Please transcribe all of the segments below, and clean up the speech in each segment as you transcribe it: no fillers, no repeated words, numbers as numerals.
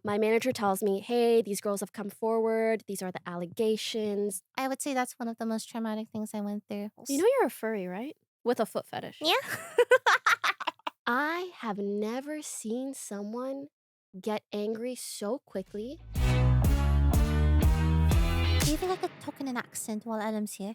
My manager tells me, hey, these girls have come forward. These are the allegations. I would say that's one of the most traumatic things I went through. You know you're a furry, right? With a foot fetish. Yeah. I have never seen someone get angry so quickly. Do you think I could talk in an accent while Ellum's here?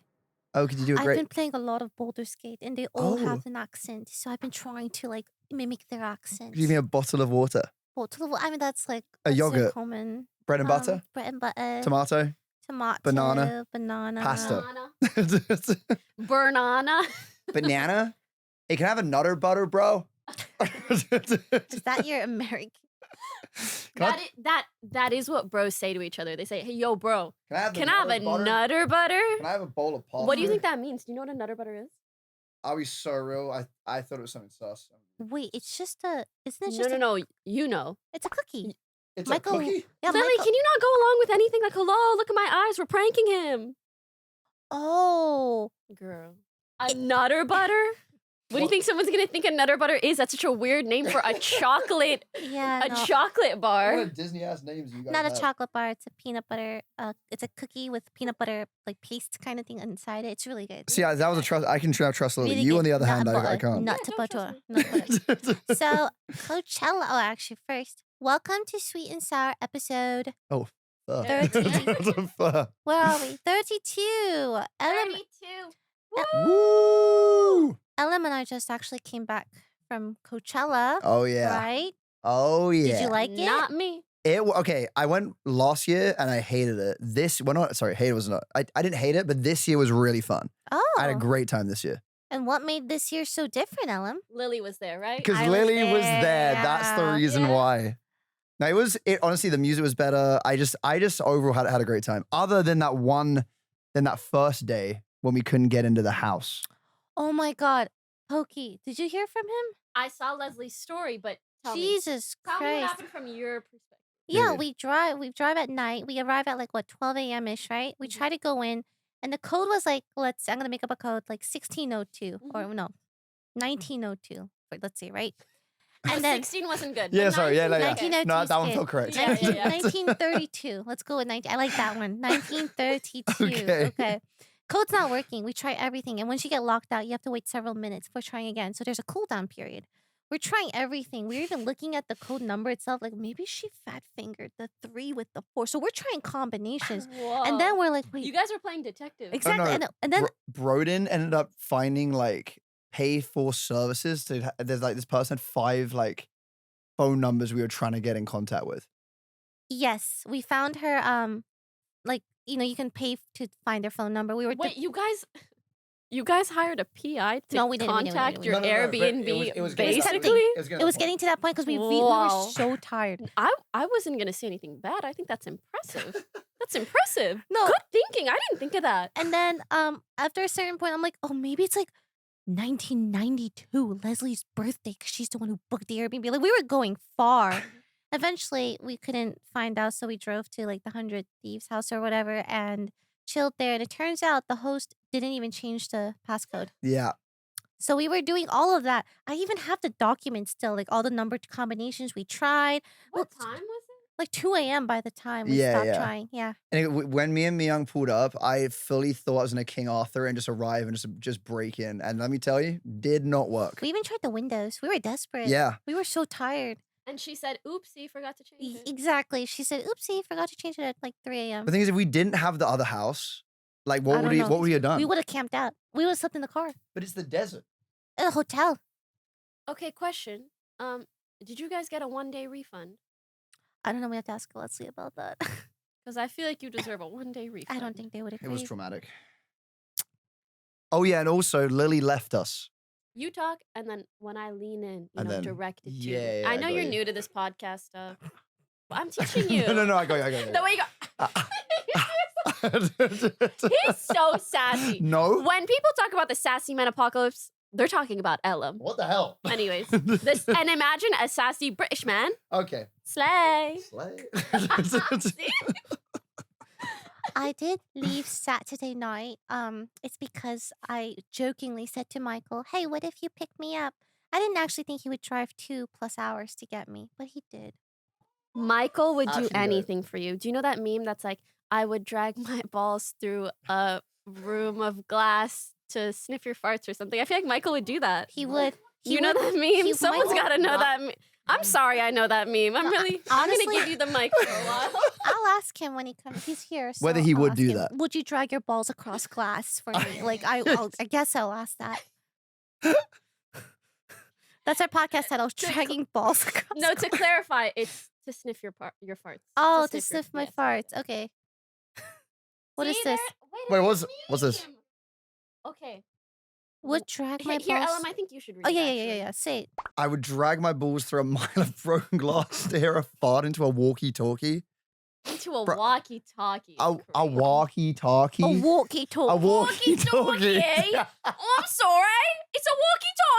Oh, could you do it I've great? been playing a lot of Baldur's Gate, and they all Oh. have an accent. So I've been trying to like mimic their accent. Could you give me a bottle of water? I mean, that's like A that's so yogurt? common. Bread and butter? Bread and butter. Tomato? Tomato. Banana. Banana. Pasta. Banana. Banana? Hey, can I have a nutter butter, bro? Is that your American? That is what bros say to each other. They say, hey, yo, bro, Can I have a nutter butter? Can I have a bowl of pasta? What do you think that means? Do you know what a nutter butter is? I'll be so real. I thought it was something sus. Wait, it's just a. Isn't it just No. You know. It's a cookie. It's Michael- a cookie? Yeah, Lily, Michael- can you not go along with anything? Like, hello, look at my eyes. We're pranking him. Oh. Girl. A nutter butter? What do you think someone's going to think a nutter butter is? That's such a weird name for a chocolate, Yeah. no. chocolate bar. What Disney ass names you guys Not a have. chocolate bar. It's a peanut butter. It's a cookie with peanut butter like paste kind of thing inside it. It's really good. See, that was a trust. I can trust Lily. Really You, good. on the other Nut hand, I butter. can't. Nut Yeah, don't butter. trust Nut butter. So Coachella. Oh, actually, first, welcome to Sweet and Sour episode. Fuck. 13. Fuck. Where are we? 32. Ellum, 32. Woo! Ellum and I just actually came back from Coachella. Oh yeah. Right? Oh yeah. Did you like it? Not me. Okay, I went last year and I hated it. Hated was not. I didn't hate it, but this year was really fun. Oh. I had a great time this year. And what made this year so different, Ellum? Lily was there, right? Because I was Lily was there. there, That's the yeah. reason Yeah. why. Now honestly, the music was better. I just overall had a great time. Other than that first day when we couldn't get into the house. Oh my God. Poki, did you hear from him? I saw Leslie's story, but tell me. Jesus Tell me what Christ. happened from your perspective. Yeah, Dude. we drive at night. We arrive at like 12 a.m. ish, right? We Mhm. try to go in, and the code was like, I'm gonna make up a code, like 1602 or no, 1902. Let's see, right? And then 16 wasn't good. Yeah, but sorry, yeah, 19 yeah. 1902 No, is that one good. felt correct. Yeah, yeah, yeah. 1932. Let's go with 19. I like that one. 1932. Okay. Okay. Code's not working. We try everything, and once you get locked out, you have to wait several minutes before trying again. So there's a cooldown period. We're trying everything. We're even looking at the code number itself. Like maybe she fat fingered the 3 with the 4. So we're trying combinations, and then we're like, wait, You guys were playing detective. exactly. no. And then Broden ended up finding like pay for services. There's like this person had 5 like phone numbers we were trying to get in contact with. yes, we found her. Like you can pay to find their phone number. We were Wait, you guys hired a PI to No, we didn't, we didn't, we contact didn't. your No, Airbnb, it was basically? tempting. It was getting to that point because we were Wow. so tired. I wasn't gonna say anything bad. I think that's impressive. That's impressive. No. Good thinking. I didn't think of that. And then after a certain point, I'm like, oh, maybe it's like 1992, Leslie's birthday, because she's the one who booked the Airbnb. Like we were going far. Eventually, we couldn't find out, so we drove to like the 100 Thieves house or whatever and chilled there. And it turns out the host didn't even change the passcode. Yeah. So we were doing all of that. I even have the documents still, like all the numbered combinations we tried. What Well, time was it? Like 2 a.m. by the time we Yeah, stopped yeah. trying. Yeah. And when me and Myung pulled up, I fully thought I was in a King Arthur and just arrive and just break in. And let me tell you, did not work. We even tried the windows. We were desperate. Yeah. We were so tired. And she said, oopsie, forgot to change it. Exactly. She said, oopsie, forgot to change it at like 3 a.m. The thing is, if we didn't have the other house, like I what don't would know. we have done? We would have camped out. We would have slept in the car. But it's the desert. In a hotel. Okay, question. Did you guys get a 1-day refund? I don't know. We have to ask Leslie about that. Because I feel like you deserve a 1-day refund. I don't think they would agree. It was traumatic. Oh yeah, and also Lily left us. You talk, and then when I lean in, And then- direct it to you. yeah, I I know got you're you. new to this podcast stuff. But I'm teaching you. no, I got you. The way you go. He's so sassy. No. When people talk about the sassy man apocalypse, they're talking about Ellum. What the hell? Anyways, and imagine a sassy British man. Okay. Slay. Slay. See? I did leave Saturday night. It's because I jokingly said to Michael, hey, what if you pick me up? I didn't actually think he would drive 2+ hours to get me, but he did. Michael would do Actually, no. anything for you. Do you know that meme that's like, I would drag my balls through a room of glass to sniff your farts or something? I feel like Michael would do that. He would. You know that meme? Someone's Michael- got to know that meme. I'm sorry I know that meme. I'm going Honestly- to give you the mic for a while. I'll ask him when he comes. He's here. So Whether he I'll would ask do him, that. Would you drag your balls across glass for me? Like I guess I'll ask that. That's our podcast title: dragging balls across. No, to clarify, it's to sniff your farts. Oh, to your- sniff my yes. farts. Okay. What is See, this? Wait, what's this? meme. Okay. Would drag my Here, balls. Ellum, I think you should read Oh it, yeah. actually. Say it. I would drag my balls through a mile of broken glass to hear a fart into a walkie-talkie. Into a Bro- walkie-talkie. A walkie-talkie. A walkie-talkie. A walkie-talkie. Oh, I'm sorry. It's a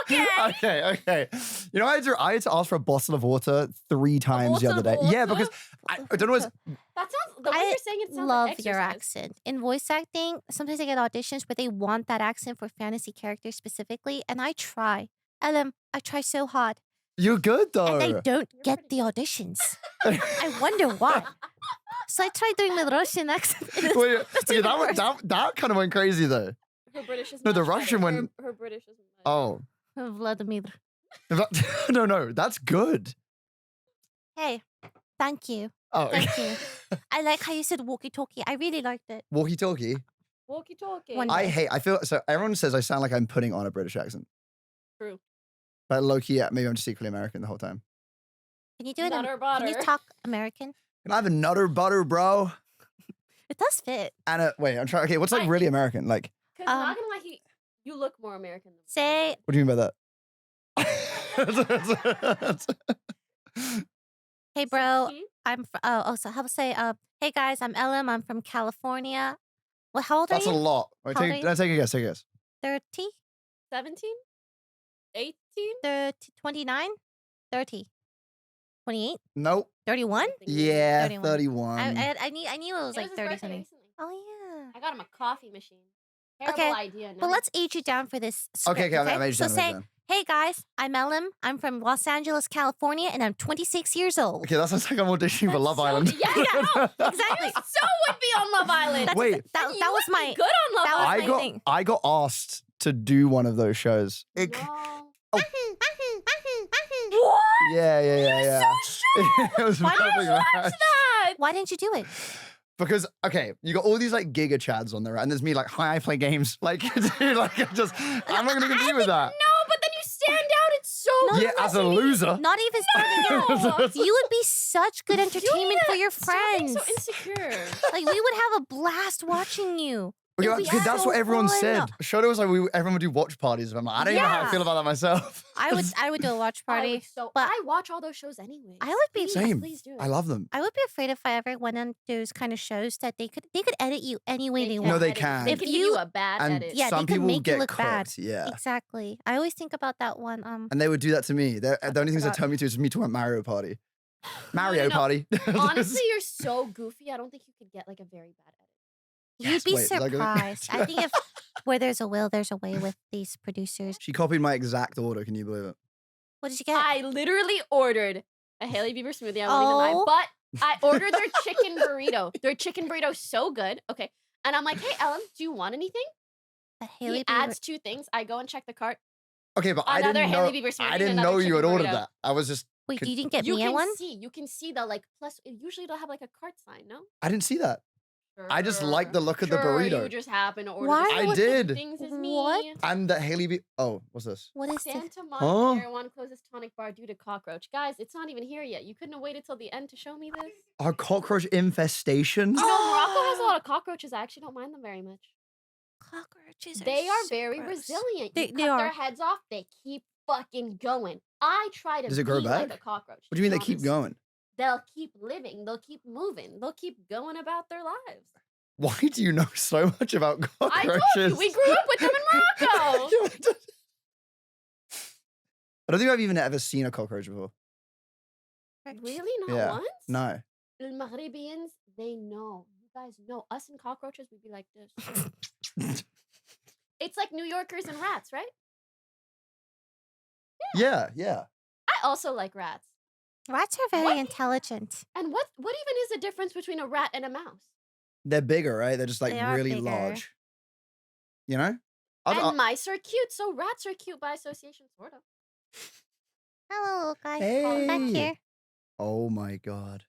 walkie-talkie. Okay. You know, I had to ask for a bottle of water 3 times the bottle other of day. Yeah, water? because I don't know. That sounds. The way I you're saying it sounds love like your exercise. accent. In voice acting, sometimes I get auditions where they want that accent for fantasy characters specifically, and I try. Ellum, I try so hard, You're good though. and I don't get the auditions. I wonder why. So I tried doing my Russian accent. Wait, even that kind of went crazy though. Her British is No, the much Russian better. one- Her British is much Oh, Vladimir. no, that's good. Hey, thank you. Oh, Thank you. I like how you said walkie-talkie. I really liked it. walkie-talkie. walkie-talkie. One- I feel so. Everyone says I sound like I'm putting on a British accent, True. but low key, yeah, maybe I'm just secretly American the whole time. Can you do it? Nutter Can you butter. talk American? Can I have a nutter butter, bro? It does fit. And wait, I'm trying. Okay, what's like I- really American? Like, Because not gonna lie, you look more American than Say, what do you mean by that? hey, bro. See? I'm. So how to say? Hey guys, I'm Ellum. I'm from California. Well, how old That's are a you? lot. Wait, How old are take a guess. Take a guess. 30, 17? 18? 30, 29, 30, 28, Nope. 31. Yeah, 31. 31. I knew it was It like his 30 birthday something. recently. Oh yeah. I got him a coffee machine. Terrible Okay, idea. But no. let's age you down for this. Script, Okay, I'm aged So down, I'm say, aged down. hey guys, I'm Ellum. I'm from Los Angeles, California, and I'm 26 years old. Okay, that sounds like I'm auditioning for Love so- Island. yeah, no, Exactly. so would be on Love Island. That's- Wait. that You was would my. be good on Love that was Island. my thing. I got asked to do one of those shows. No. What? Yeah. It was Why didn't perfect you match. That. Why didn't you do it? Because you got all these like giga chads on there, and there's me like, hi, I play games. Like, dude, like I'm not gonna compete with that. No, but then you stand out. It's so No, Yeah, as a loser. Not even starting out. You would be such good entertainment for your Stop being friends. so insecure. Like we would have a blast watching you. Okay, It'd be that's so what everyone fun. said. Shoto was like, everyone would do watch parties. I'm like, I don't even know how I Yeah. feel about that myself. I would do a watch I party. would but I watch all those shows anyway. I would be- Same. Please do. I love them. I would be afraid if I ever went on those kind of shows that they could edit you any way they can want. No, they edit. can. They If can give you- you a bad And edit. Yeah, they some could people make you get look bad. cooked. Yeah. Exactly. I always think about that one. And they would do that to me. The only things they forgot. tell me to is me talking about Mario Party. Mario no. Party. Honestly, you're so goofy. I don't think you could get like a very bad edit. You'd be wait, is that gonna- surprised. I think if where there's a will, there's a way with these producers. She copied my exact order. Can you believe it? What did you get? I literally ordered a Haley Bieber smoothie. I won't even Oh. lie, but I ordered their chicken burrito. Their chicken burrito so good. Okay, and I'm like, hey Ellen, do you want anything? A Haley He Bieber- adds 2 things. I go and check the cart. Okay, but Another I Hailey didn't Bieber smoothie know. I and didn't another know you had chicken ordered burrito. that. I was just. Wait, could- you didn't get You me a can one? see. You can see the like plus. Usually they'll have like a cart sign. No. I didn't see that. I just like the look of the Sure, burrito. You just happen to order. Why the would same I did. Things as me. What? And that Haley be. Oh, what's this? What is this? Santa Huh? Monica Marijuana closes tonic bar due to cockroach. Guys, it's not even here yet. You couldn't have waited till the end to show me this. Our cockroach infestation. You know, Morocco has a lot of cockroaches. I actually don't mind them very much. Cockroaches. They are so very gross. resilient. They You cut are. their heads off, they keep fucking going. I try to Does it grow be back? like a cockroach. What do you mean to they be keep honest. going? They'll keep living. They'll keep moving. They'll keep going about their lives. Why do you know so much about I cockroaches? told you, we grew up with them in Morocco. I don't think I've even ever seen a cockroach before. Really? Not Yeah. once? No. The Maghribians, they know. You guys know. Us and cockroaches, we'd be like this. It's like New Yorkers and rats, right? Yeah. I also like rats. Rats are very What? intelligent. And what even is the difference between a rat and a mouse? They're bigger, right? They're just like They are really bigger. large. You know? And mice are cute, so rats are cute by association, sort of. Hello, little guy. Back Hey. here. Oh my God.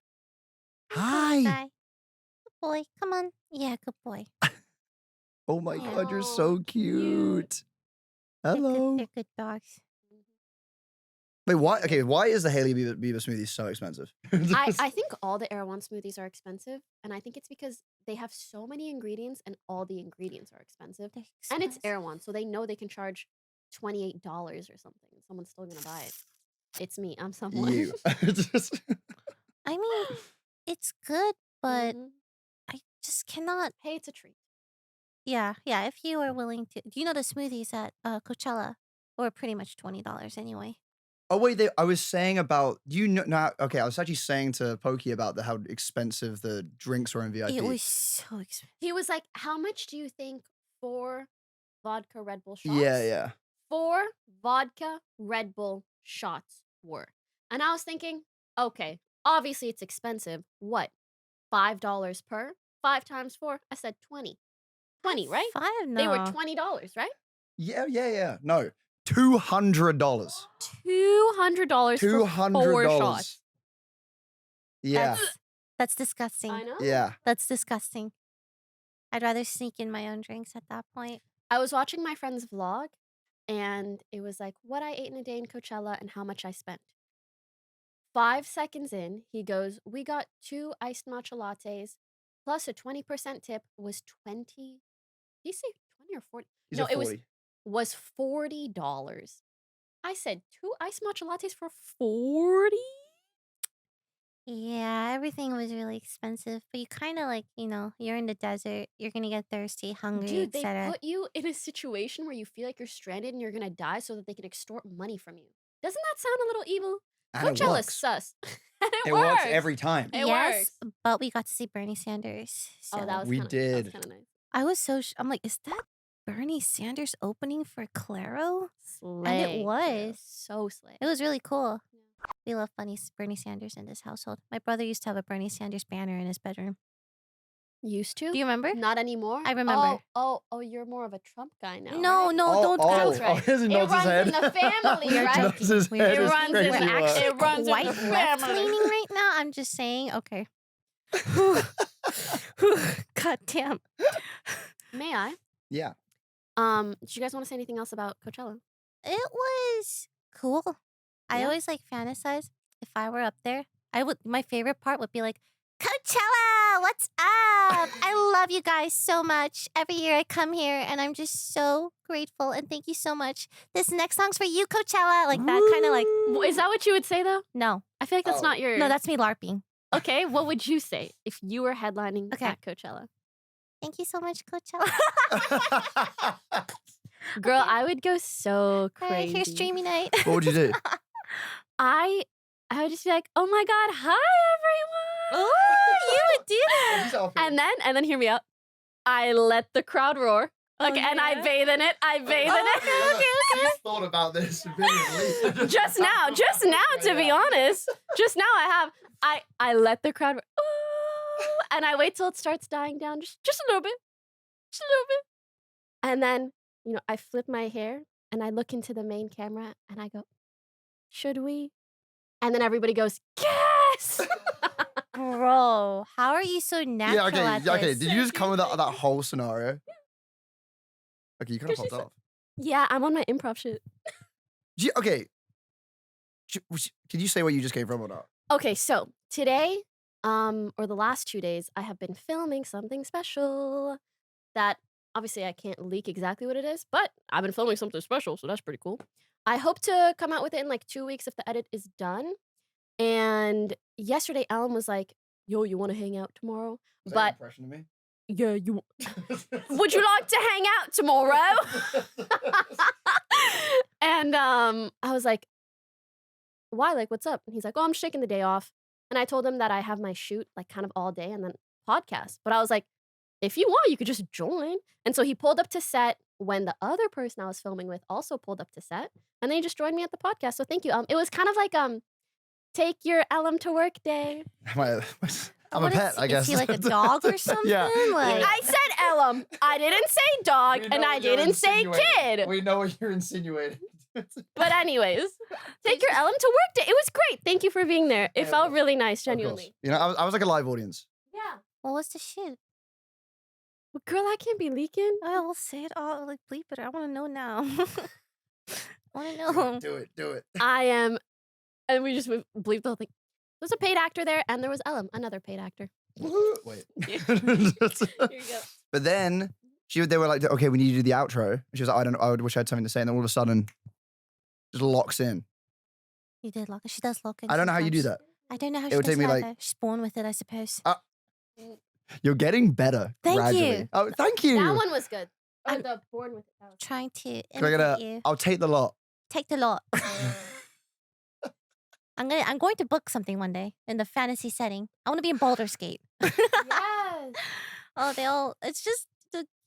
Little Hi. guy. Good boy. Come on. Yeah, good boy. Oh my Yeah. God, you're Oh, so cute. Hello. They're good dogs. Wait, why? Okay, why is the Haley Bieber smoothie so expensive? I think all the Erewhon smoothies are expensive, and I think it's because they have so many ingredients, and all the ingredients are expensive. They're And it's expensive. Erewhon, so they know they can charge $28 or something. Someone's still gonna buy it. It's me. I'm someone. You. I mean, it's good, but Mhm. I just cannot. Hey, it's a treat. Yeah. If you are willing to, do you know the smoothies at Coachella were pretty much $20 anyway? Oh wait, I was saying about you know. Now, okay, I was actually saying to Poki about how expensive the drinks were in VIP. It was so expensive. He was like, "How much do you think 4 vodka Red Bull shots?" Yeah. 4 vodka Red Bull shots were. And I was thinking, okay, obviously it's expensive. What? $5 per? 5 times 4? I said 20. 20, right? 5? They were No. $20, right? Yeah. No, $200. $200 for 4 shots. Yeah. That's disgusting. I know. Yeah. That's disgusting. I'd rather sneak in my own drinks at that point. I was watching my friend's vlog, and it was like what I ate in a day in Coachella and how much I spent. 5 seconds in, he goes, "We got 2 iced matcha lattes plus a 20% tip was 20." Did he say 20 or 40? He's No, a it 40. was $40. I said 2 iced matcha lattes for 40? Yeah, everything was really expensive, but you kind of like, you're in the desert, you're gonna get thirsty, hungry, Dude, they etc. put you in a situation where you feel like you're stranded and you're gonna die so that they can extort money from you. Doesn't that sound a little evil? And it Coachella's works. sus. And It works every time. It Yes, works. but we got to see Bernie Sanders. So Oh, that was We kinda, did. That was kind of nice. I was so I'm like, is that Bernie Sanders opening for Claro? Slay. And it was. So slay. It was really cool. Yeah. We love Bernie Sanders in this household. My brother used to have a Bernie Sanders banner in his bedroom. Used to? Do you remember? Not anymore? I remember. Oh, you're more of a Trump guy now. No, right? don't. That's right. He It nods his runs head. in the family, You're right? Nods his We're head. It It's runs in crazy the- work. actually It runs in quite the left family. leaning right now. I'm just saying. Okay. God damn. May I? Yeah. Do you guys want to say anything else about Coachella? It was cool. I Yeah. always fantasize if I were up there. My favorite part would be like, Coachella, what's up? I love you guys so much. Every year I come here and I'm just so grateful and thank you so much. This next song's for you, Coachella. Like that kind of like, Is that what you would say though? no. I feel like that's Oh. not your. No, that's me LARPing. Okay, what would you say if you were headlining Okay. at Coachella? Thank you so much, Coachella. Girl, Okay. I would go so All right, crazy. here's streamy night. What would you do? I would just be like, "Oh my god, hi everyone!" Oh, you would do that. And then hear me out. I let the crowd roar. Oh, Okay, and I yeah? bathe in it. I bathe in it. You thought about this vividly. Just now, to be honest. Just now I let the crowd roar. Ooh, and I wait till it starts dying down just a little bit. Just a little bit. And then, I flip my hair and I look into the main camera and I go, "Should we?" And then everybody goes, "Yes!" Bro, how are you so natural at this? Okay. Did you just come with that whole scenario? Okay, you kind of Because popped she's off. Yeah, I'm on my improv shit. Okay. Can you say what you just came from or not? Okay, so today, or the last 2 days, I have been filming something special that obviously I can't leak exactly what it is, but I've been filming something special, so that's pretty cool. I hope to come out with it in like 2 weeks if the edit is done. And yesterday, Ellum was like, "Yo, you want to hang out tomorrow?" Was that But an impression of me? yeah, you. Would you like to hang out tomorrow? And I was like, "Why? Like, what's up?" And he's like, "Oh, I'm just taking the day off." And I told him that I have my shoot like kind of all day and then podcast. But I was like, if you want, you could just join. And so he pulled up to set when the other person I was filming with also pulled up to set, and then he just joined me at the podcast. So thank you. It was kind of like take your ellum to work day. I'm a pet, I guess. Is he like a dog or something? Yeah. Like, I said ellum. I didn't say dog, and I didn't say kid. We know what you're insinuating. But anyways, take your ellum to work day. It was great. Thank you for being there. It felt really nice, genuinely. You know, I was like a live audience. Yeah. what was the shoot? Well, girl, I can't be leaking. I will say it all, like bleep it. I want to know now. I want to know. Do it. I am, and we just bleeped the whole thing. There was a paid actor there, and there was Ellum, another paid actor. Wait. Here you go. But then they were like, okay, we need you to do the outro. She was like, I wish I had something to say. And then all of a sudden, just locks in. You did lock. She does lock in. I don't know how you do sometimes. that. I don't know how It she would does take me, that like- either. She's born with it, I suppose. You're getting better. Thank gradually. you. Oh, thank you. That one was good. Or I'm- the born with it. That was Trying to Can I get imitate you. I'll take the lot. Take the lot. I'm going to book something one day in the fantasy setting. I want to be in Baldur's Gate. yes. Oh, it's just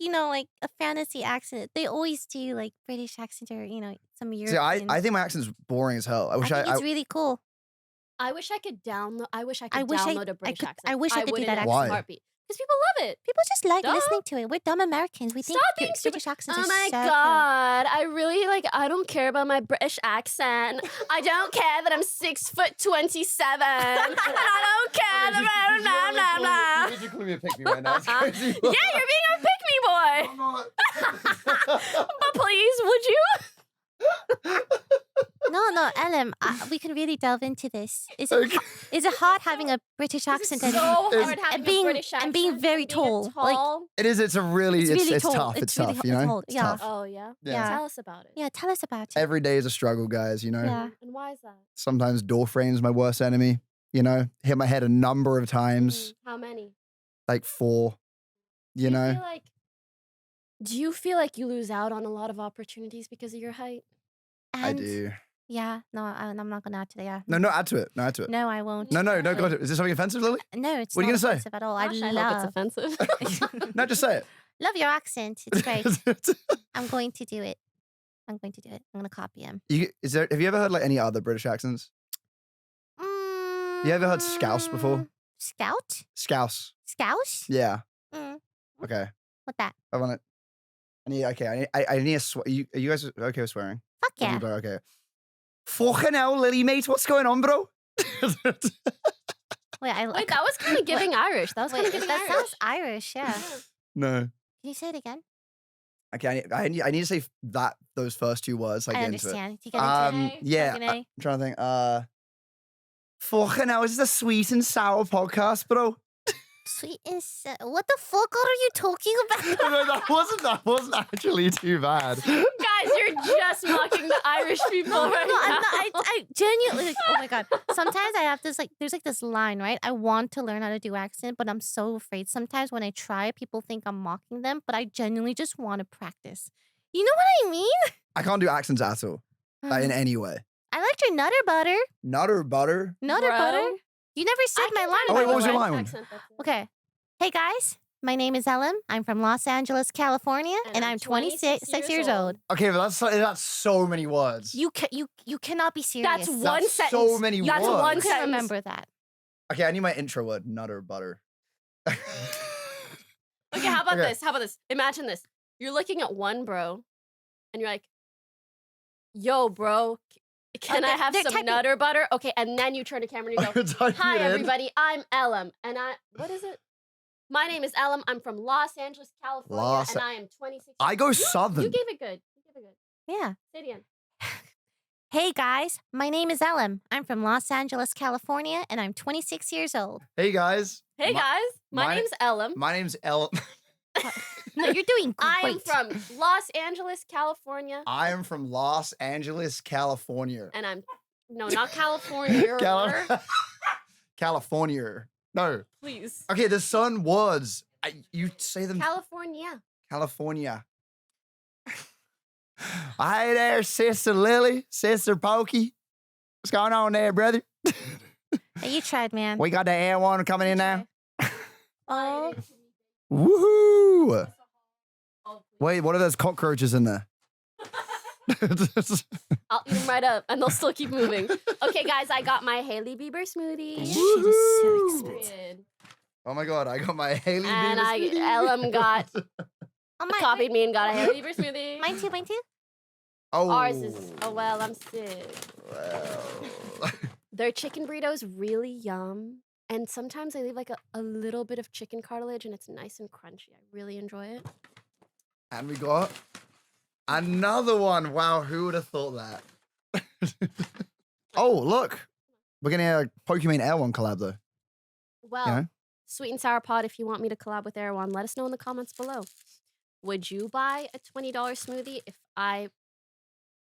like a fantasy accent. They always do like British accent or some European. See, I think my accent's boring as hell. I wish think it's really cool. I wish I could download. I wish I could I wish I- download a British accent. I wish I could do wouldn't that in a accent. heartbeat. Because people love it. People just like Duh. listening to it. We're dumb Americans. We think Stop being British accents Oh are my so cool. god! I really I don't care about my British accent. I don't care that I'm 6'27", and I don't care that blah blah blah. You call me a pick me right now. It's crazy. Yeah, you're being a pick me boy. I'm not. But please, would you? No, Ellum, we can really delve into this. Is it Okay. is it hard having a British accent It's and so hard having and being- a British accent and being very and being tall, like- tall. It is. It's a really. It's It's, really it's tall. tough. It's It's really tough. You know. hard. It's Yeah. tough. Oh yeah. Yeah. Tell us about it. Yeah, tell us about it. Every day is a struggle, guys. You know. Yeah. And why is that? Sometimes door frame's my worst enemy. You know, hit my head a number of times, How many? like 4. You know. Do you feel like you lose out on a lot of opportunities because of your height? I And- do. Yeah. No, I'm not gonna add to that. Yeah. No, add to it. No, add to it. No, I won't. No, Yeah. go to it. Is this something offensive, Lily? No, it's What are you not gonna say? offensive at all. Gosh, I love hope it's offensive. No, just say it. love your accent. It's great. I'm going to do it. I'm gonna copy him. Have you ever heard like any other British accents? You ever heard Scouse before? Scout? Scouse. Scouse? Yeah. Mm. Okay. What that? I want it. I need a swear. Are you guys okay with swearing? Fuck yeah. You both okay. Fucking hell, Lily, mate. What's going on, bro? Wait, Wait, that was kind of giving Irish. That was kind of giving that Irish. sounds Irish, yeah. No. Can you say it again? Okay, I need to say those first 2 words. Like, I get into it. understand. Do you get into it? Yeah. Fucking A. I'm trying to think. Fucking hell, is this a sweet and sour podcast, bro? Sweet and what the fuck are you talking about? No, that wasn't actually too bad. Guys, you're just mocking the Irish people No, right I'm now. not. I genuinely, like, oh my god. Sometimes I have this there's this line, right? I want to learn how to do accent, but I'm so afraid. Sometimes when I try, people think I'm mocking them, but I genuinely just want to practice. You know what I mean? I can't do accents at all, in any way. I liked your nutter butter. Nutter butter. Nutter Bro. butter. You never said I my can line. Oh, by wait, the what was your way. line? Accent, that's it. Okay. Hey guys, my name is Ellum. I'm from Los Angeles, California, and I'm 26 years old. Okay, but that's so many words. You cannot be serious. That's one That's sentence. so many That's words. one You can sentence. remember that. Okay, I need my intro word. Nutter butter. Okay, how about Okay. this? How about this? Imagine this. You're looking at one bro, and you're like, "Yo, bro, can I have they're some typing- nutter butter?" Okay, and then you turn to camera and you go, "Hi, Everybody. everybody. I'm Ellum, and what is it? My name is Ellum. I'm from Los Angeles, California, Los- and I am 26." I go You southern. gave it good. You gave it good. Yeah. Say it again. Hey guys, my name is Ellum. I'm from Los Angeles, California, and I'm 26 years old. Hey guys. Hey My- guys, my my- name's Ellum. My name's El. No, you're doing great. I am from Los Angeles, California, I am from Los Angeles, California. and I'm not California. California. No. Please, Okay, there's certain words. You say them. California. California. Hi there, Sister Lily, Sister Poki. What's going on there, brother? Hey, you tried, man. We got the air one coming in now. Oh, Woohoo! Wait, what are those cockroaches in there? I'll eat them right up, and they'll still keep moving. Okay, guys, I got my Hailey Bieber smoothie. That shit is so expensive. Period. Oh my god, I got my Hailey And Bieber smoothie. Ellum got Oh, copied me and got a Hailey Bieber smoothie. Mine too, mine too. Oh. Ours is well, I'm sick. Well. Their chicken burritos really yum. And sometimes they leave like a little bit of chicken cartilage and it's nice and crunchy. I really enjoy it. And we got another one. Wow, who would have thought that? Oh, look. We're getting a Pokemon Air One collab though. Well, You know? Sweet and Sour Pod, if you want me to collab with Air One, let us know in the comments below. Would you buy a $20 smoothie if I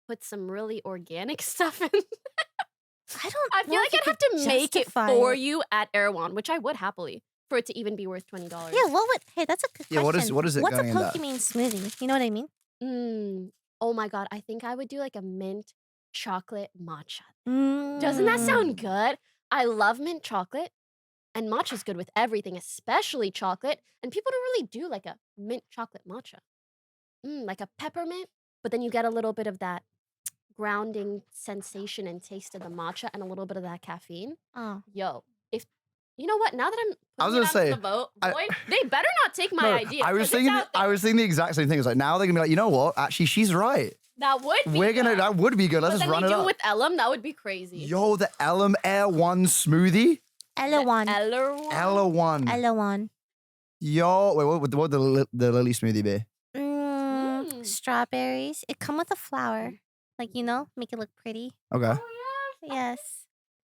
put some really organic stuff in? I don't. I feel know like if you I'd have could to make it justify for it. you at Air One, which I would happily for it to even be worth $20. Yeah, what would? Hey, that's a good Yeah, question. what is it What's going a in that? Pokemon smoothie? You know what I mean? Oh my god, I think I would do like a mint chocolate matcha. Mm. Doesn't that sound good? I love mint chocolate, and matcha's good with everything, especially chocolate. And people don't really do like a mint chocolate matcha. Like a peppermint, but then you get a little bit of that grounding sensation and taste of the matcha and a little bit of that caffeine. Oh, Yo, if you know what, now that I'm I was putting gonna it say, onto the vote, I- boy, they better not take my No, idea. I was 'cause it's thinking. out I there. was thinking the exact same thing. It's like now they're gonna be like, you know what? Actually, she's right. That would be We're gonna. good. That would be good. Let's But just then run they it do up. with Ellum, that would be crazy. Yo, the ellum Air One smoothie. Ella one. Ella One. Ella one. Yo, wait, what would the lily smoothie be? Strawberries. It come with a flower, like make it look pretty. Okay, Yes.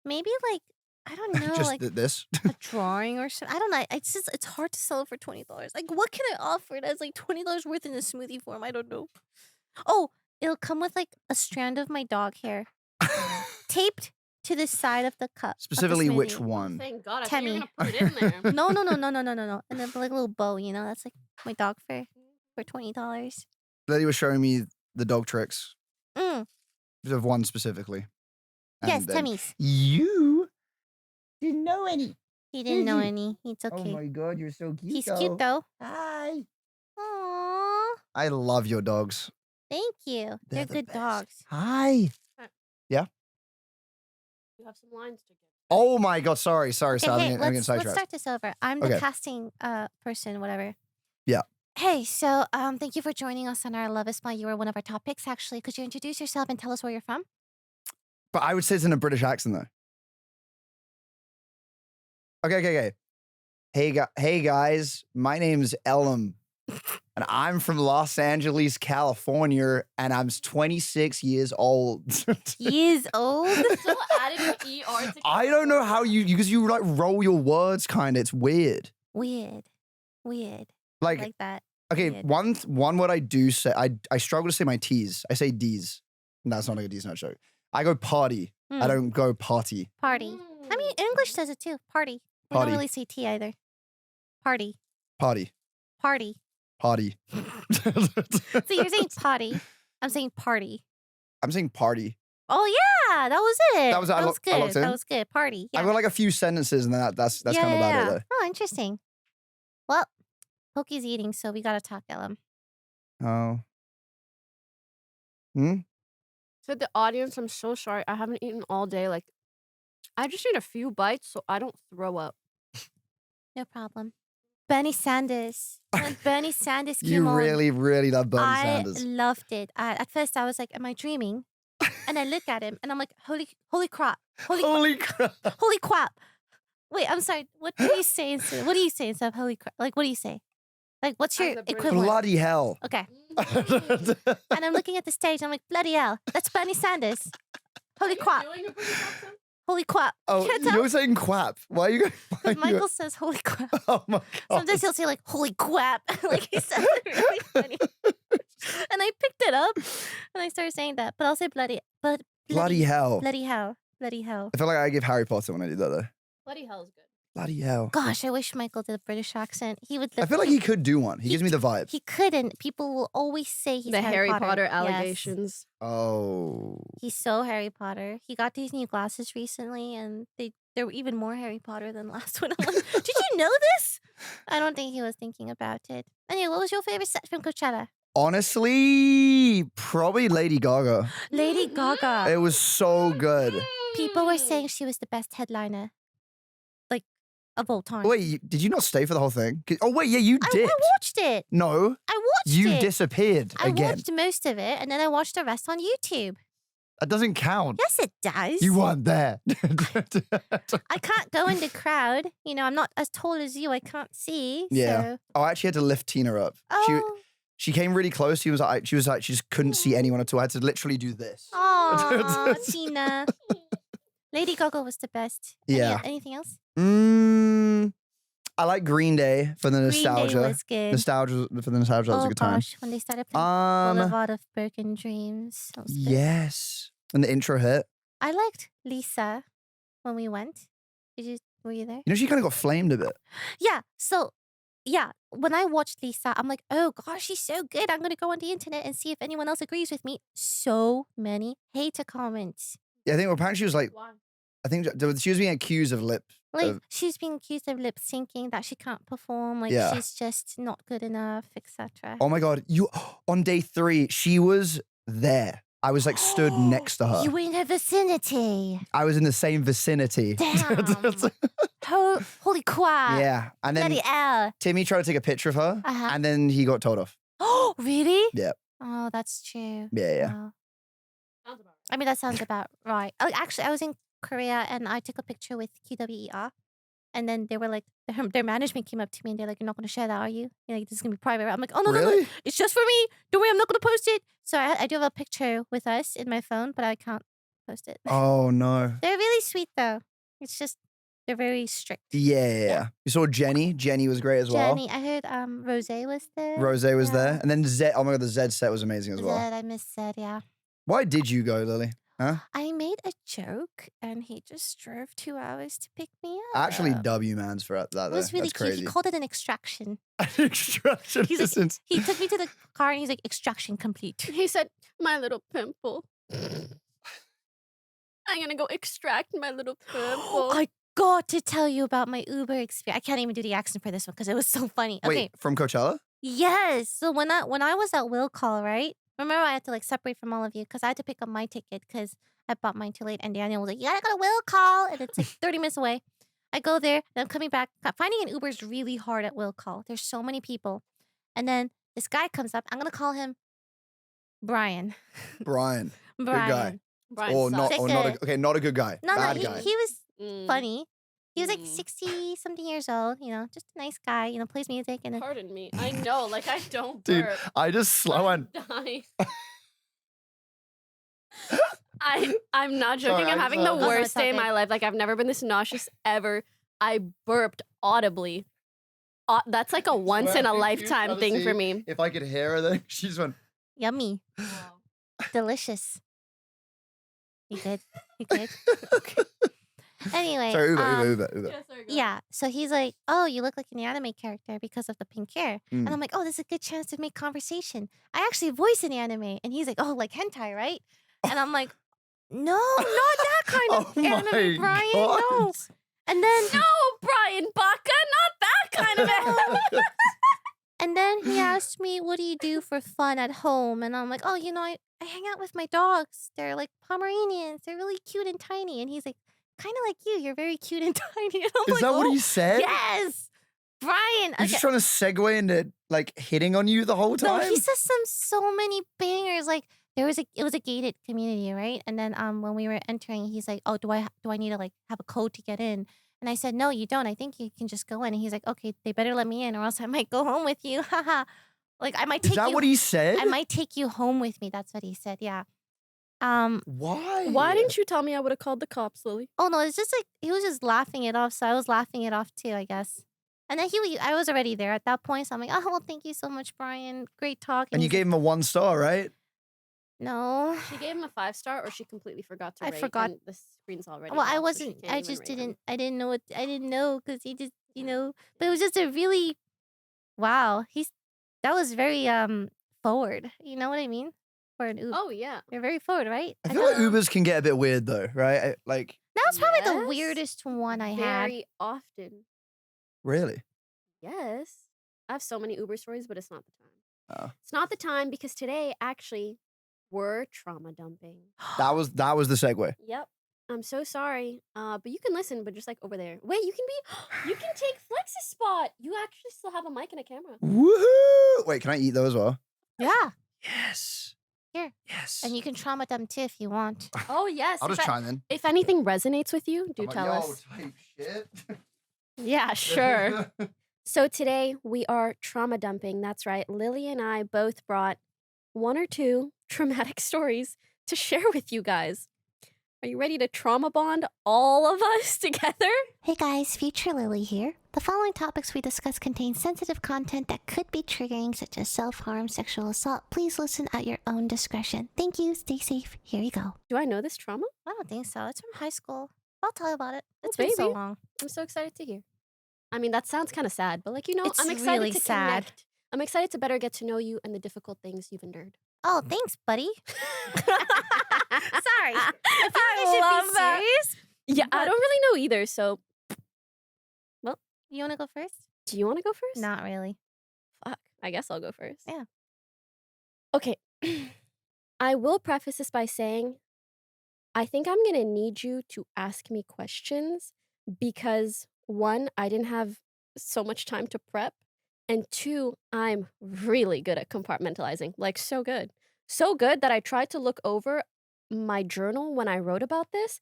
Maybe like I don't know, just like this. a drawing or something. I don't know. It's hard to sell it for $20. Like, what can I offer it as like $20 worth in a smoothie form? I don't know. Oh, it'll come with like a strand of my dog hair taped to the side of the cup. of the Specifically, which smoothie. one? Thank God, I thought you were Temmie. gonna put it in there. No. And then like a little bow. That's like my dog fur for $20. Lily was showing me the dog tricks Mm. of one specifically. Yes, And then Temmie's. You didn't know any. He didn't know you? any. It's Oh okay. my god, you're so cute. He's cute though. Hi. Aww. I love your dogs. Thank you. They're They're the good best. dogs. Hi. You have some lines to give. Oh my god, sorry. Okay, I'm hey, getting let's sidetracked. start this over. I'm the Okay. casting person, whatever. Yeah. Hey, so thank you for joining us on our Love Is Small. You were one of our topics, actually. Could you introduce yourself and tell us where you're from? But I would say it's in a British accent though. Okay. Hey guys, my name's Ellum, and I'm from Los Angeles, California, and I'm 26 years old. Years old? Still added an ER to I don't know how because you like roll your words kind of. It's weird. Weird. Like, Like that. okay, weird. one word I do say, I struggle to say my T's. I say D's. And that's not a D's not joke. I go party. I Hmm. don't go party. Party. I mean, English says it too. Party. We Party. don't really say T either. Party. Party. Party. Party. So you're saying potty. I'm saying party. I'm saying party. Oh yeah, that was it. That was it. I That lo- was I good. locked in? That was good. Party. Yeah. I've got like a few sentences and that's kind of about it though. Oh, interesting. Well, Poki's eating, so we gotta talk, Ellum. Oh. To the audience, I'm so sorry. I haven't eaten all day. Like, I just need a few bites so I don't throw up. No problem. Bernie Sanders. When Bernie Sanders came You on, really, really love Bernie I Sanders. loved it. At first, I was like, "Am I dreaming?" And I look at him, and I'm like, "Holy crap! Holy crap. Holy crap!" Wait, I'm sorry. What do you say instead? What do you say instead of holy crap? Like, what do you say? Like, what's I'm your the British- equivalent? Bloody hell. Okay. And I'm looking at the stage. And I'm like, bloody hell! That's Bernie Sanders. Holy crap! Doing a British accent? Holy crap! Oh, Can't tell. you're saying quap. Why are you going? Because Michael says holy crap. Oh my god. Sometimes he'll say like holy crap. Like he says it really funny. And I picked it up and I started saying that. But I'll say bloody hell. Bloody hell. Bloody hell. I feel like I give Harry Potter when I do that though. Bloody hell's good. Bloody hell. Gosh, I wish Michael did a British accent. He would I feel like he could do one. He gives me the vibes. He couldn't. People will always say he's The Harry Potter Yes. allegations. Oh. He's so Harry Potter. He got these new glasses recently and they were even more Harry Potter than the last one. I'm like, did you know this? I don't think he was thinking about it. Anyway, what was your favorite set from Coachella? Honestly, probably Lady Gaga. Lady Gaga. It was so good. People were saying she was the best headliner, like, of all time. Wait, did you not stay for the whole thing? Oh, wait, yeah, you I did. watched it. No, I watched you it. disappeared I again. watched most of it, and then I watched the rest on YouTube. That doesn't count. Yes, it does. You weren't there. I can't go in the crowd. You know, I'm not as tall as you. I can't see. Yeah. So. Oh, I actually had to lift Tina up. Oh. She came really close. She was like, she just couldn't see anyone at all. I had to literally do this. Aw, Tina. Lady Gaga was the best. Yeah. Anything else? I like Green Day for the nostalgia. Green Day was good. Nostalgia for the nostalgia. That was a good time. Gosh, when they started playing Boulevard of Broken Dreams. That was good. Yes. And the intro hit. I liked Lisa when we went. Were you there? You know, she kind of got flamed a bit. Yeah. So, yeah, when I watched Lisa, I'm like, oh gosh, she's so good. I'm going to go on the internet and see if anyone else agrees with me. So many hater comments. Yeah, I think apparently she was like, I think she was being accused of She's being accused of lip syncing, that she can't perform, like she's just not good enough, etc. Oh my God. On day 3, she was there. I was like stood next to her. You were in her vicinity. I was in the same vicinity. Damn. Holy crap. Yeah. And then Bloody hell. Timmy tried to take a picture of her and then he got told off. Oh, really? Yeah. Oh, that's true. Yeah. Wow. I mean, that sounds about right. Oh, actually, I was in Korea and I took a picture with QWER. And then they were like, their management came up to me and they're like, you're not going to share that, are you? You're like, this is going to be private. I'm like, oh, no, Really? no, it's just for me. Don't worry, I'm not going to post it. So I do have a picture with us in my phone, but I can't post it. Oh, no. They're really sweet, though. It's just, they're very strict. Yeah. You saw Jenny. Jenny was great as well. Jenny, I heard Rose was there. Rose was there. And then Zed. Oh my God, the Zed set was amazing as well. Zed, I miss Zed, yeah. Why did you go, Lily? Huh? I made a joke and he just drove 2 hours to pick me up. Actually, W man's for that. It was really That's cute. crazy. He called it an extraction. Extraction. He took me to the car and he's like, extraction complete. He said, my little pimple. I'm gonna go extract my little pimple. I got to tell you about my Uber experience. I can't even do the accent for this one because it was so funny. Okay. Wait, from Coachella? Yes. So when I was at Will Call, right? Remember I had to like separate from all of you because I had to pick up my ticket because I bought mine too late. And Daniel was like, you gotta go to Will Call. And it's like 30 minutes away. I go there, then I'm coming back. Finding an Uber is really hard at Will Call. There's so many people. And then this guy comes up. I'm gonna call him Brian. Brian. Brian. Good guy. Brian Or sucks. not a good guy. No, Bad he guy. was funny. He was like 60-something years old, you know, just a nice guy, you know, plays music. And then Pardon me. I know, like I don't Dude, burp. I just I'm dying. I'm not joking. Sorry, I'm I having just- the Oh, no, worst it's all day of good. my life. Like I've never been this nauseous ever. I burped audibly. That's like a once in a lifetime thing for me. If I could hear her, then she just went. yummy, delicious. You good? You good? Anyway, Sorry, Uber. yeah. So he's like, "Oh, you look like an anime character because of the pink hair," Mm. and I'm like, "Oh, this is a good chance to make conversation. I actually voice an anime," and he's like, "Oh, like hentai, right?" And I'm like, "No, not that kind of Oh my anime, Brian. God. No." And then No, Brian Baca, not that kind of anime. And then he asked me, what do you do for fun at home? And I'm like, oh, you know, I hang out with my dogs. They're like Pomeranians. They're really cute and tiny. And he's like, kind of like you. You're very cute and tiny. And I'm Is like, that what "Oh, he said? yes. Brian. He's just trying to segue into like hitting on you the whole No, time? he says so many bangers. Like it was a gated community, right? And then when we were entering, he's like, oh, do I need to like have a code to get in? And I said, no, you don't. I think you can just go in. And he's like, okay, they better let me in or else I might go home with you. Haha. Like I might take Is that you. what he said? I might take you home with me. That's what he said. Yeah. Why? Why didn't you tell me I would have called the cops, Lily? Oh no, it's just like he was just laughing it off. So I was laughing it off too, I guess. And then I was already there at that point. So I'm like, oh, well, thank you so much, Brian. Great talk. And you he's gave him a 1 star, right? like, no. She gave him a 5-star, or she completely forgot to I rate. forgot. And the screen's already. Well, I off, so she wasn't. can't I even just rate him. didn't. I didn't know what. I didn't know because he just, you know. But it was just a really, wow. That was very forward. You know what I mean? For an Uber, Oh yeah. they're very forward, right? I feel like know. Ubers can get a bit weird though, right? Like, That was probably the Yes. weirdest one I had. Very often. really? Yes. I have so many Uber stories, but it's not the time. Oh. It's not the time because today, actually, we're trauma dumping. That was the segue. Yep. I'm so sorry. But you can listen, but just like over there. Wait, you can take Flex's spot. You actually still have a mic and a camera. Woohoo! Wait, can I eat those as well? Yeah. Yes. Here. Yes. And you can trauma dump too if you want. Oh, yes. I'll just chime in. If anything resonates with you, do I'm like, tell yo, us. type shit. Yeah, sure. So today we are trauma dumping. That's right. Lily and I both brought 1 or 2 traumatic stories to share with you guys. Are you ready to trauma bond all of us together? Hey guys, Future Lily here. The following topics we discuss contain sensitive content that could be triggering, such as self-harm, sexual assault. Please listen at your own discretion. Thank you. Stay safe. Here you go. Do I know this trauma? I don't think so. It's from high school. I'll tell you about it. Oh, It's been so baby. long. I'm so excited to hear. I mean, that sounds kind of sad, but like, It's I'm excited really to sad. connect. I'm excited to better get to know you and the difficult things you've endured. Oh, thanks, buddy. Sorry. I feel like I I should love be that. serious. Yeah, I But- don't really know either, so You want to go first? do you want to go first? Not really. Fuck, I guess I'll go first. Yeah. Okay. I will preface this by saying I think I'm going to need you to ask me questions because 1, I didn't have so much time to prep, and 2, I'm really good at compartmentalizing. Like, so good. So good that I tried to look over my journal when I wrote about this,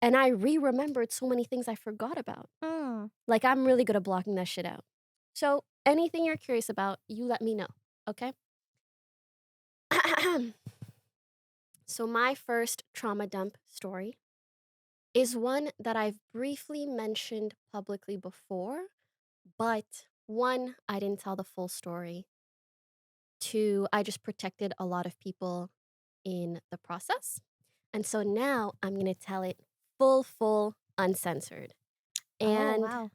and I remembered so many things I forgot about. Hmm. Like, I'm really good at blocking that shit out. So, anything you're curious about, you let me know, okay? So, my first trauma dump story is one that I've briefly mentioned publicly before, but 1, I didn't tell the full story. 2, I just protected a lot of people in the process. And so now I'm going to tell it full, uncensored. And Oh, wow.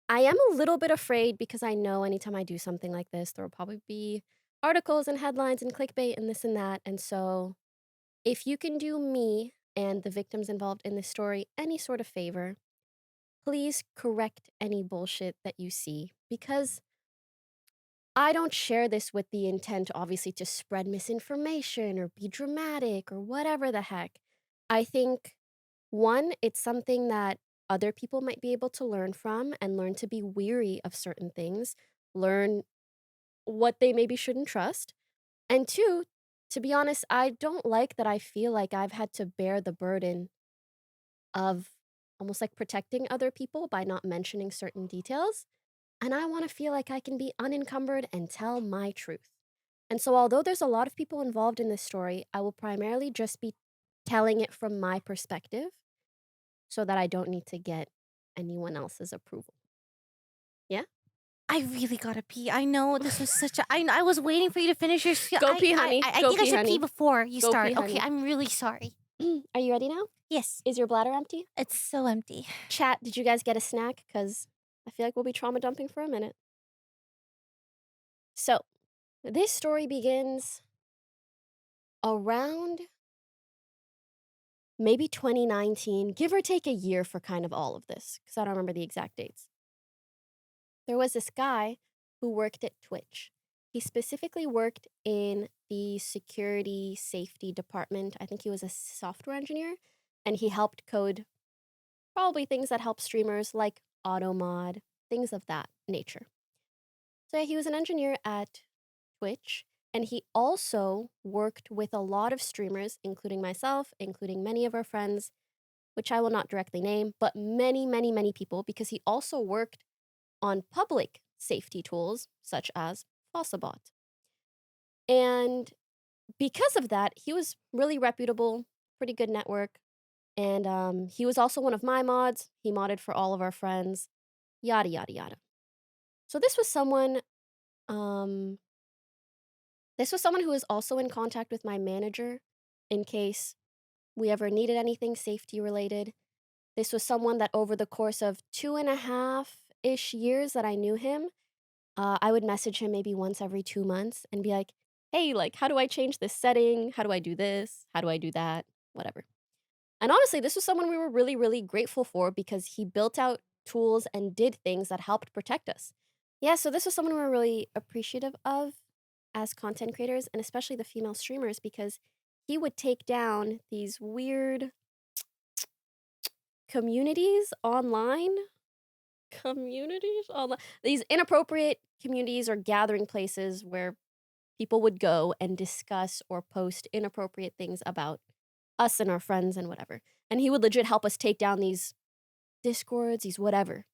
I am a little bit afraid because I know anytime I do something like this, there will probably be articles and headlines and clickbait and this and that. And so if you can do me and the victims involved in this story any sort of favor, please correct any bullshit that you see because I don't share this with the intent, obviously, to spread misinformation or be dramatic or whatever the heck. I think, 1, it's something that other people might be able to learn from and learn to be weary of certain things, learn what they maybe shouldn't trust. And 2, to be honest, I don't like that I feel like I've had to bear the burden of almost like protecting other people by not mentioning certain details. And I want to feel like I can be unencumbered and tell my truth. And so, although there's a lot of people involved in this story, I will primarily just be telling it from my perspective so that I don't need to get anyone else's approval. I really gotta pee. I know this was such a. I was waiting for you to finish your. Go pee, honey. I Go think I pee, should honey. pee before you Go start. pee, Okay, honey. I'm really sorry. Are you ready now? Yes, Is your bladder empty? it's so empty. Chat, did you guys get a snack? Because I feel like we'll be trauma dumping for a minute. So, this story begins around maybe 2019, give or take a year for kind of all of this, because I don't remember the exact dates. There was this guy who worked at Twitch. He specifically worked in the security safety department. I think he was a software engineer, and he helped code probably things that help streamers like automod, things of that nature. So yeah, he was an engineer at Twitch, and he also worked with a lot of streamers, including myself, including many of our friends, which I will not directly name, but many people, because he also worked on public safety tools such as Fossabot. And because of that, he was really reputable, pretty good network. And he was also one of my mods. He modded for all of our friends, yada, yada, yada. So this was someone who was also in contact with my manager in case we ever needed anything safety related. This was someone that over the course of 2.5-ish years that I knew him, I would message him maybe once every 2 months and be like, hey, like, how do I change this setting? How do I do this? How do I do that? Whatever. And honestly, this was someone we were really grateful for because he built out tools and did things that helped protect us. Yeah, so this was someone we were really appreciative of. as content creators, and especially the female streamers, because he would take down these weird communities online. These inappropriate communities or gathering places where people would go and discuss or post inappropriate things about us and our friends and whatever. And he would legit help us take down these discords, these whatever.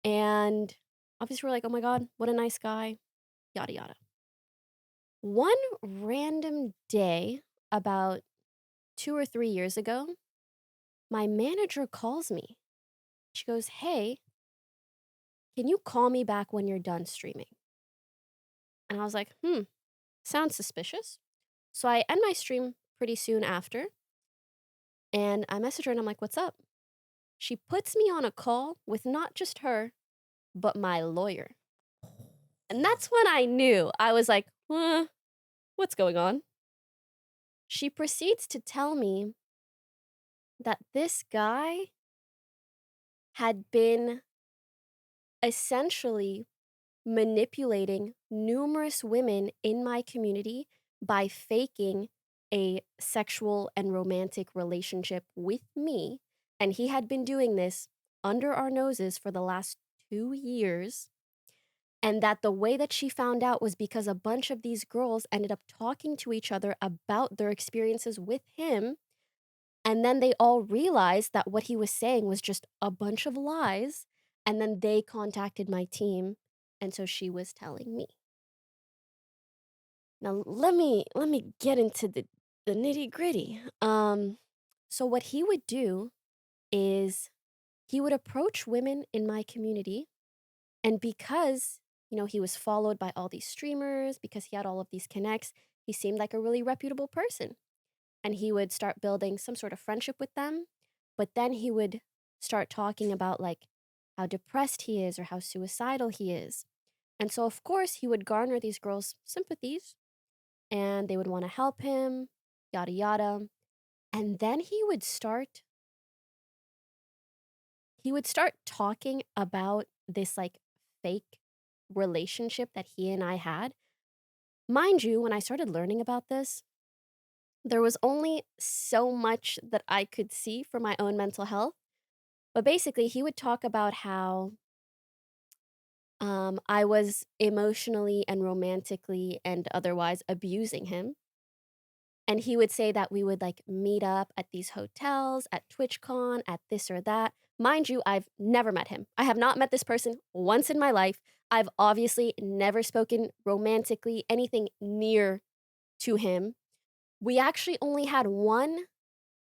And obviously we're like, oh my God, what a nice guy, yada yada. One random day, about 2 or 3 years ago, my manager calls me. She goes, hey, can you call me back when you're done streaming? And I was like, sounds suspicious. So I end my stream pretty soon after, and I message her and I'm like, what's up? She puts me on a call with not just her, but my lawyer. And that's when I knew. I was like, what's going on? She proceeds to tell me that this guy had been essentially manipulating numerous women in my community by faking a sexual and romantic relationship with me. And he had been doing this under our noses for the last 2 years. And that the way that she found out was because a bunch of these girls ended up talking to each other about their experiences with him. And then they all realized that what he was saying was just a bunch of lies. And then they contacted my team. And so she was telling me. Now let me get into the nitty-gritty. So what he would do is he would approach women in my community, and because he was followed by all these streamers, because he had all of these connects, he seemed like a really reputable person. And he would start building some sort of friendship with them, but then he would start talking about like how depressed he is or how suicidal he is. And so of course he would garner these girls' sympathies, and they would want to help him, yada yada. And then he would start talking about this like fake relationship that he and I had. Mind you, when I started learning about this, there was only so much that I could see for my own mental health. But basically, he would talk about how I was emotionally and romantically and otherwise abusing him. And he would say that we would like meet up at these hotels, at TwitchCon, at this or that. Mind you, I've never met him. I have not met this person once in my life. I've obviously never spoken romantically, anything near to him. We actually only had one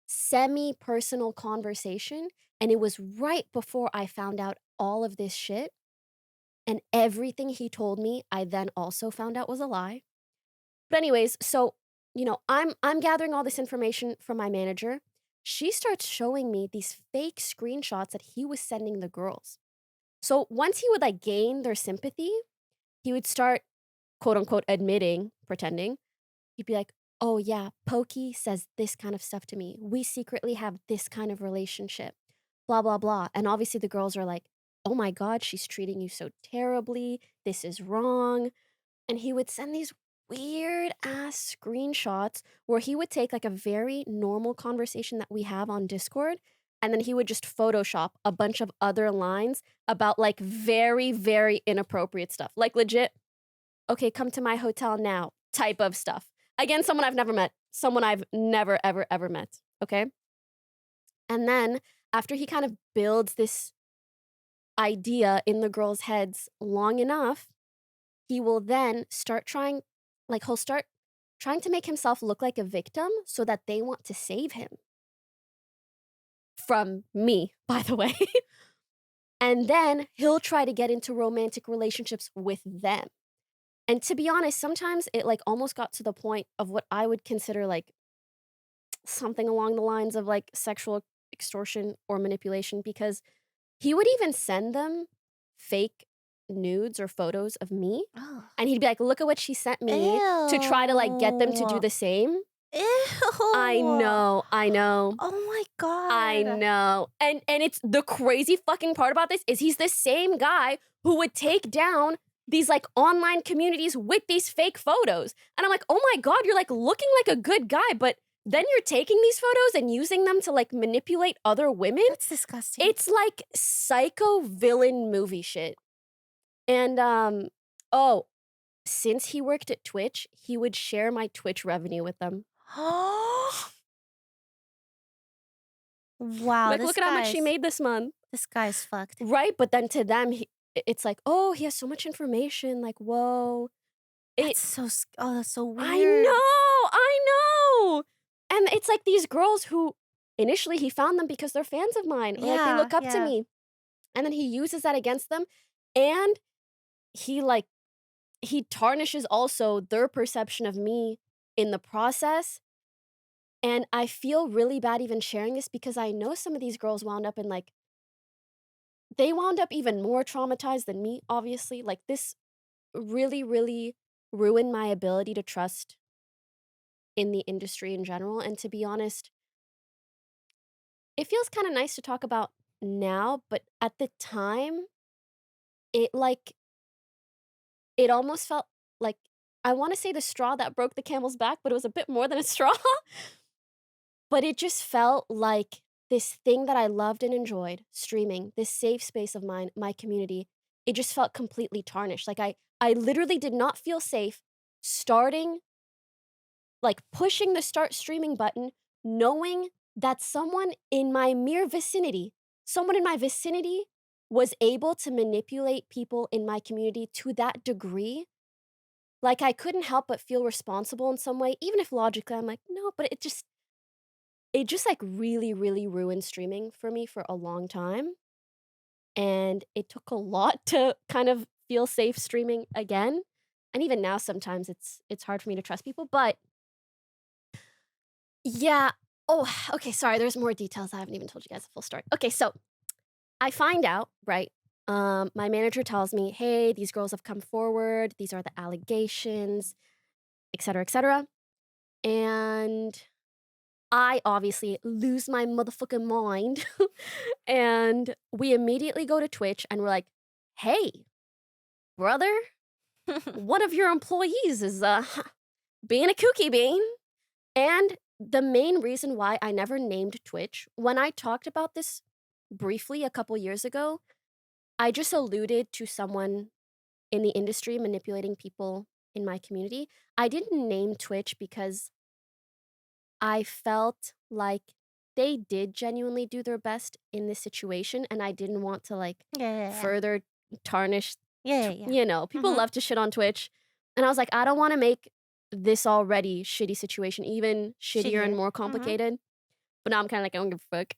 semi-personal conversation, and it was right before I found out all of this shit. And everything he told me, I then also found out was a lie. But anyways, so I'm gathering all this information from my manager. She starts showing me these fake screenshots that he was sending the girls. So once he would like gain their sympathy, he would start quote unquote admitting, pretending. He'd be like, oh yeah, Poki says this kind of stuff to me. We secretly have this kind of relationship, blah, blah, blah. And obviously the girls are like, oh my God, she's treating you so terribly. This is wrong. And he would send these weird ass screenshots where he would take like a very normal conversation that we have on Discord, and then he would just Photoshop a bunch of other lines about like very, very inappropriate stuff. Like legit, okay, come to my hotel now type of stuff. Again, someone I've never met, someone I've never, ever, ever met. Okay. And then after he kind of builds this idea in the girls' heads long enough, he will then start trying to make himself look like a victim so that they want to save him. From me, by the way. And then he'll try to get into romantic relationships with them. And to be honest, sometimes it like almost got to the point of what I would consider like something along the lines of like sexual extortion or manipulation, because he would even send them fake nudes or photos of me. Oh. And he'd be like, look at what she sent me, to try to like get them to do the same. Ew. I know. Oh my God. I know. And it's the crazy fucking part about this is he's the same guy who would take down these like online communities with these fake photos. And I'm like, oh my God, you're like looking like a good guy, but then you're taking these photos and using them to like manipulate other women. It's disgusting. It's like psycho villain movie shit. And since he worked at Twitch, he would share my Twitch revenue with them. Wow. Like, look at how much she made this month. This guy's fucked. Right? But then to them, it's like, oh, he has so much information. Like, whoa. That's so weird. I know. And it's like these girls who initially he found them because they're fans of mine. Or like they look up to me. And then he uses that against them. And he tarnishes also their perception of me in the process. And I feel really bad even sharing this because I know some of these girls wound up in like, they wound up even more traumatized than me, obviously. Like this really, really ruined my ability to trust in the industry in general. And to be honest, it feels kind of nice to talk about now, but at the time, it almost felt like, I want to say the straw that broke the camel's back, but it was a bit more than a straw. But it just felt like this thing that I loved and enjoyed, streaming, this safe space of mine, my community, it just felt completely tarnished. Like I literally did not feel safe starting, like pushing the start streaming button, knowing that someone in my vicinity was able to manipulate people in my community to that degree. Like I couldn't help but feel responsible in some way, even if logically I'm like, no, but it just like really, really ruined streaming for me for a long time. And it took a lot to kind of feel safe streaming again. And even now, sometimes it's hard for me to trust people. But yeah. Oh, okay. Sorry. There's more details. I haven't even told you guys the full story. Okay. So I find out, right? My manager tells me, hey, these girls have come forward. These are the allegations, et cetera, et cetera. And I obviously lose my motherfucking mind. And we immediately go to Twitch and we're like, hey, brother, one of your employees is being a kooky bean. And the main reason why I never named Twitch, when I talked about this briefly a couple years ago, I just alluded to someone in the industry manipulating people in my community. I didn't name Twitch because I felt like they did genuinely do their best in this situation, and I didn't want to like further tarnish. You know, people love to shit on Twitch, and I was like, I don't want to make this already shitty situation even shittier and more complicated. But now I'm kind of like, I don't give a fuck,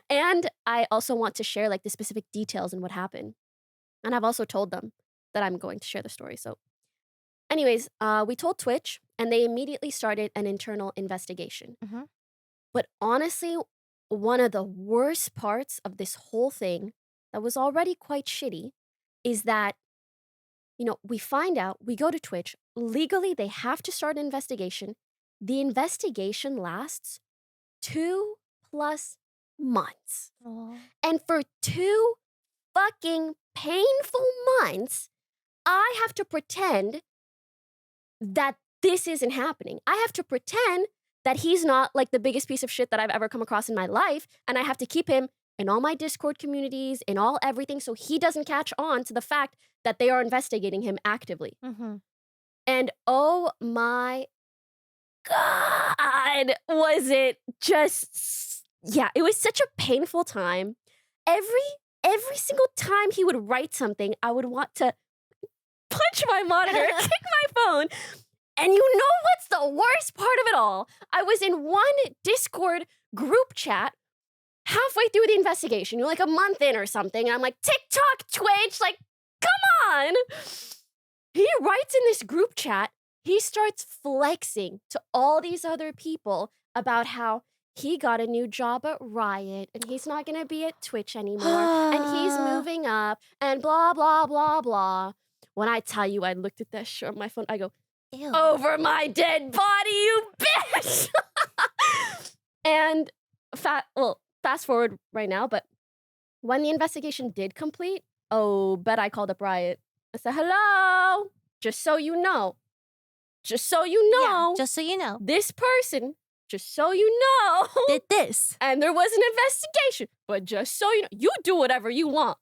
and I also want to share like the specific details and what happened, and I've also told them that I'm going to share the story. So, anyways, we told Twitch, and they immediately started an internal investigation. But honestly, one of the worst parts of this whole thing that was already quite shitty is that, you know, we find out, we go to Twitch, legally they have to start an investigation. The investigation lasts 2+ months. And for 2 fucking painful months, I have to pretend that this isn't happening. I have to pretend that he's not like the biggest piece of shit that I've ever come across in my life. And I have to keep him in all my Discord communities, in all everything, so he doesn't catch on to the fact that they are investigating him actively. And oh my God, was it just, yeah, it was such a painful time. Every single time he would write something, I would want to punch my monitor, kick my phone. And you know what's the worst part of it all? I was in one Discord group chat halfway through the investigation, like a month in or something. And I'm like, TikTok, Twitch, like, come on. He writes in this group chat, he starts flexing to all these other people about how he got a new job at Riot and he's not going to be at Twitch anymore and he's moving up and blah, blah, blah, blah. When I tell you I looked at that shit on my phone, I go, ew. Over my dead body, you bitch! And fast forward right now, but when the investigation did complete, oh, bet I called up Riot. I said, hello, just so you know. Just so you know. Yeah, just so you know. This person, just so you know. Did this. And there was an investigation. But just so you know, you do whatever you want.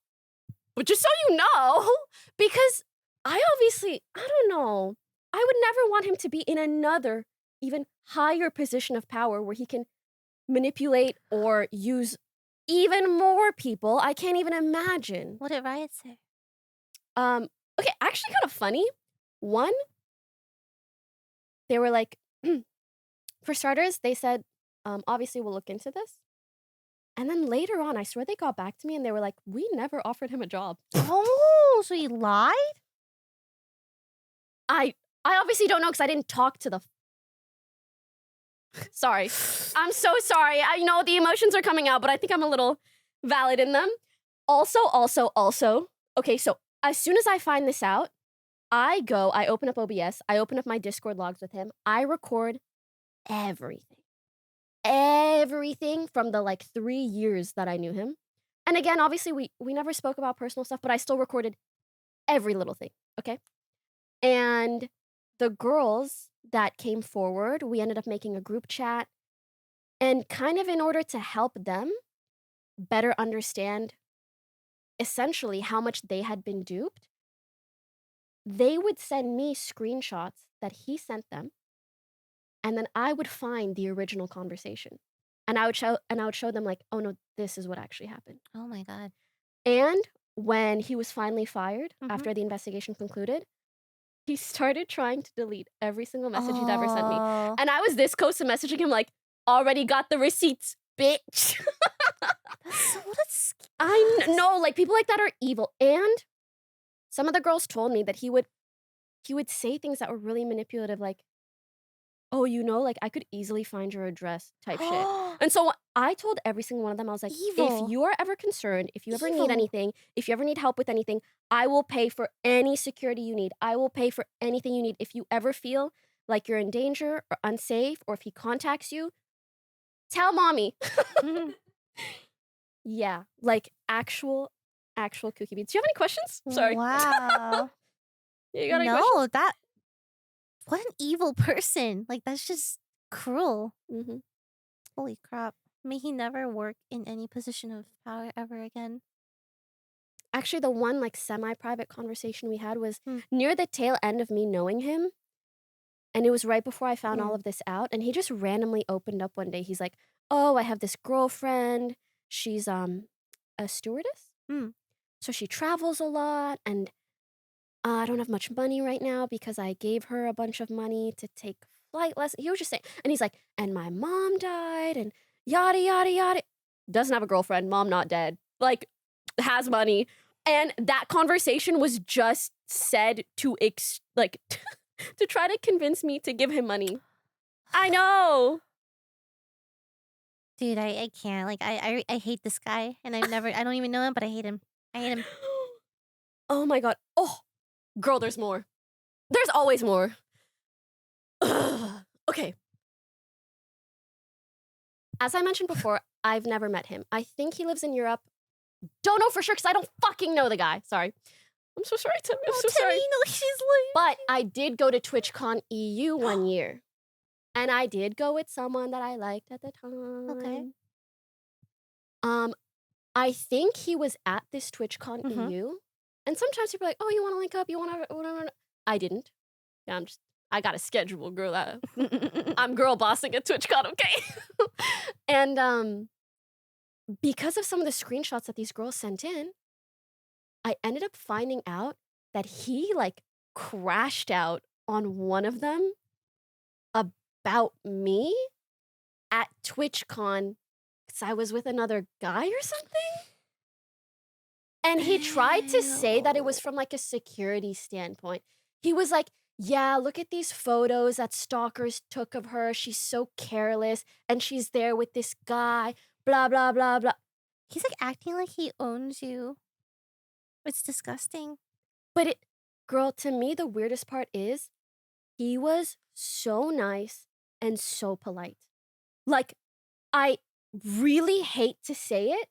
But just so you know, because I don't know. I would never want him to be in another, even higher position of power where he can manipulate or use even more people. I can't even imagine. What did Riot say? Okay, actually kind of funny. One, they were like, for starters, they said, obviously we'll look into this. And then later on, I swear they got back to me and they were like, we never offered him a job. Oh, so he lied? I obviously don't know because I didn't talk to the. Sorry. I'm so sorry. I know the emotions are coming out, but I think I'm a little valid in them. Also. Okay, so as soon as I find this out, I open up OBS, I open up my Discord logs with him, I record everything. Everything from the 3 years that I knew him. And again, obviously we never spoke about personal stuff, but I still recorded every little thing, okay? And the girls that came forward, we ended up making a group chat. And kind of in order to help them better understand essentially how much they had been duped, they would send me screenshots that he sent them. And then I would find the original conversation. And I would show them oh no, this is what actually happened. Oh my God. And when he was finally fired Mhm. after the investigation concluded, he started trying to delete every single message he'd ever sent me. Oh. And I was this close to messaging him already got the receipts, bitch. What a scam. I know, people like that are evil. And some of the girls told me that he would say things that were really manipulative, oh, I could easily find your address type shit. And so I told every single one of them, I was like, Evil. if you are ever concerned, if you ever need Evil. anything, if you ever need help with anything, I will pay for any security you need. I will pay for anything you need. If you ever feel like you're in danger or unsafe, or if he contacts you, tell mommy. Mhm. Yeah, actual kooky beats. Do you have any questions? Sorry. Wow. You got any questions? No, what an evil person. That's just cruel. Mm-hmm. Holy crap. May he never work in any position of power ever again. Actually, the one semi-private conversation we had was Hmm. near the tail end of me knowing him. And it was right before I found all Hmm. of this out. And he just randomly opened up one day. He's like, oh, I have this girlfriend. She's a stewardess. Hmm. So she travels a lot. And I don't have much money right now because I gave her a bunch of money to take flight lessons. He was just saying, and he's like, and my mom died and yada, yada, yada. Doesn't have a girlfriend. Mom not dead. Has money. And that conversation was just said to to try to convince me to give him money. I know. Dude, I can't. I hate this guy. And I don't even know him, but I hate him. I hate him. Oh my God. Oh, girl, there's more. There's always more. Ugh. Okay. As I mentioned before, I've never met him. I think he lives in Europe. Don't know for sure because I don't fucking know the guy. Sorry. I'm so sorry, Timmy. I'm so sorry. You know she's like. But I did go to TwitchCon EU one year. And I did go with someone that I liked at the time. Okay. I think he was at this TwitchCon Mhm. EU. And sometimes people are like, oh, you want to link up? You want to whatever. I didn't. Yeah, I got a schedule, girl. I'm girl bossing at TwitchCon, okay? And because of some of the screenshots that these girls sent in, I ended up finding out that he crashed out on one of them about me at TwitchCon because I was with another guy or something. And he tried to say that it was from a security standpoint. He was like, yeah, look at these photos that stalkers took of her. She's so careless and she's there with this guy, blah, blah, blah, blah. He's acting like he owns you. It's disgusting. But girl, to me, the weirdest part is he was so nice and so polite. I really hate to say it.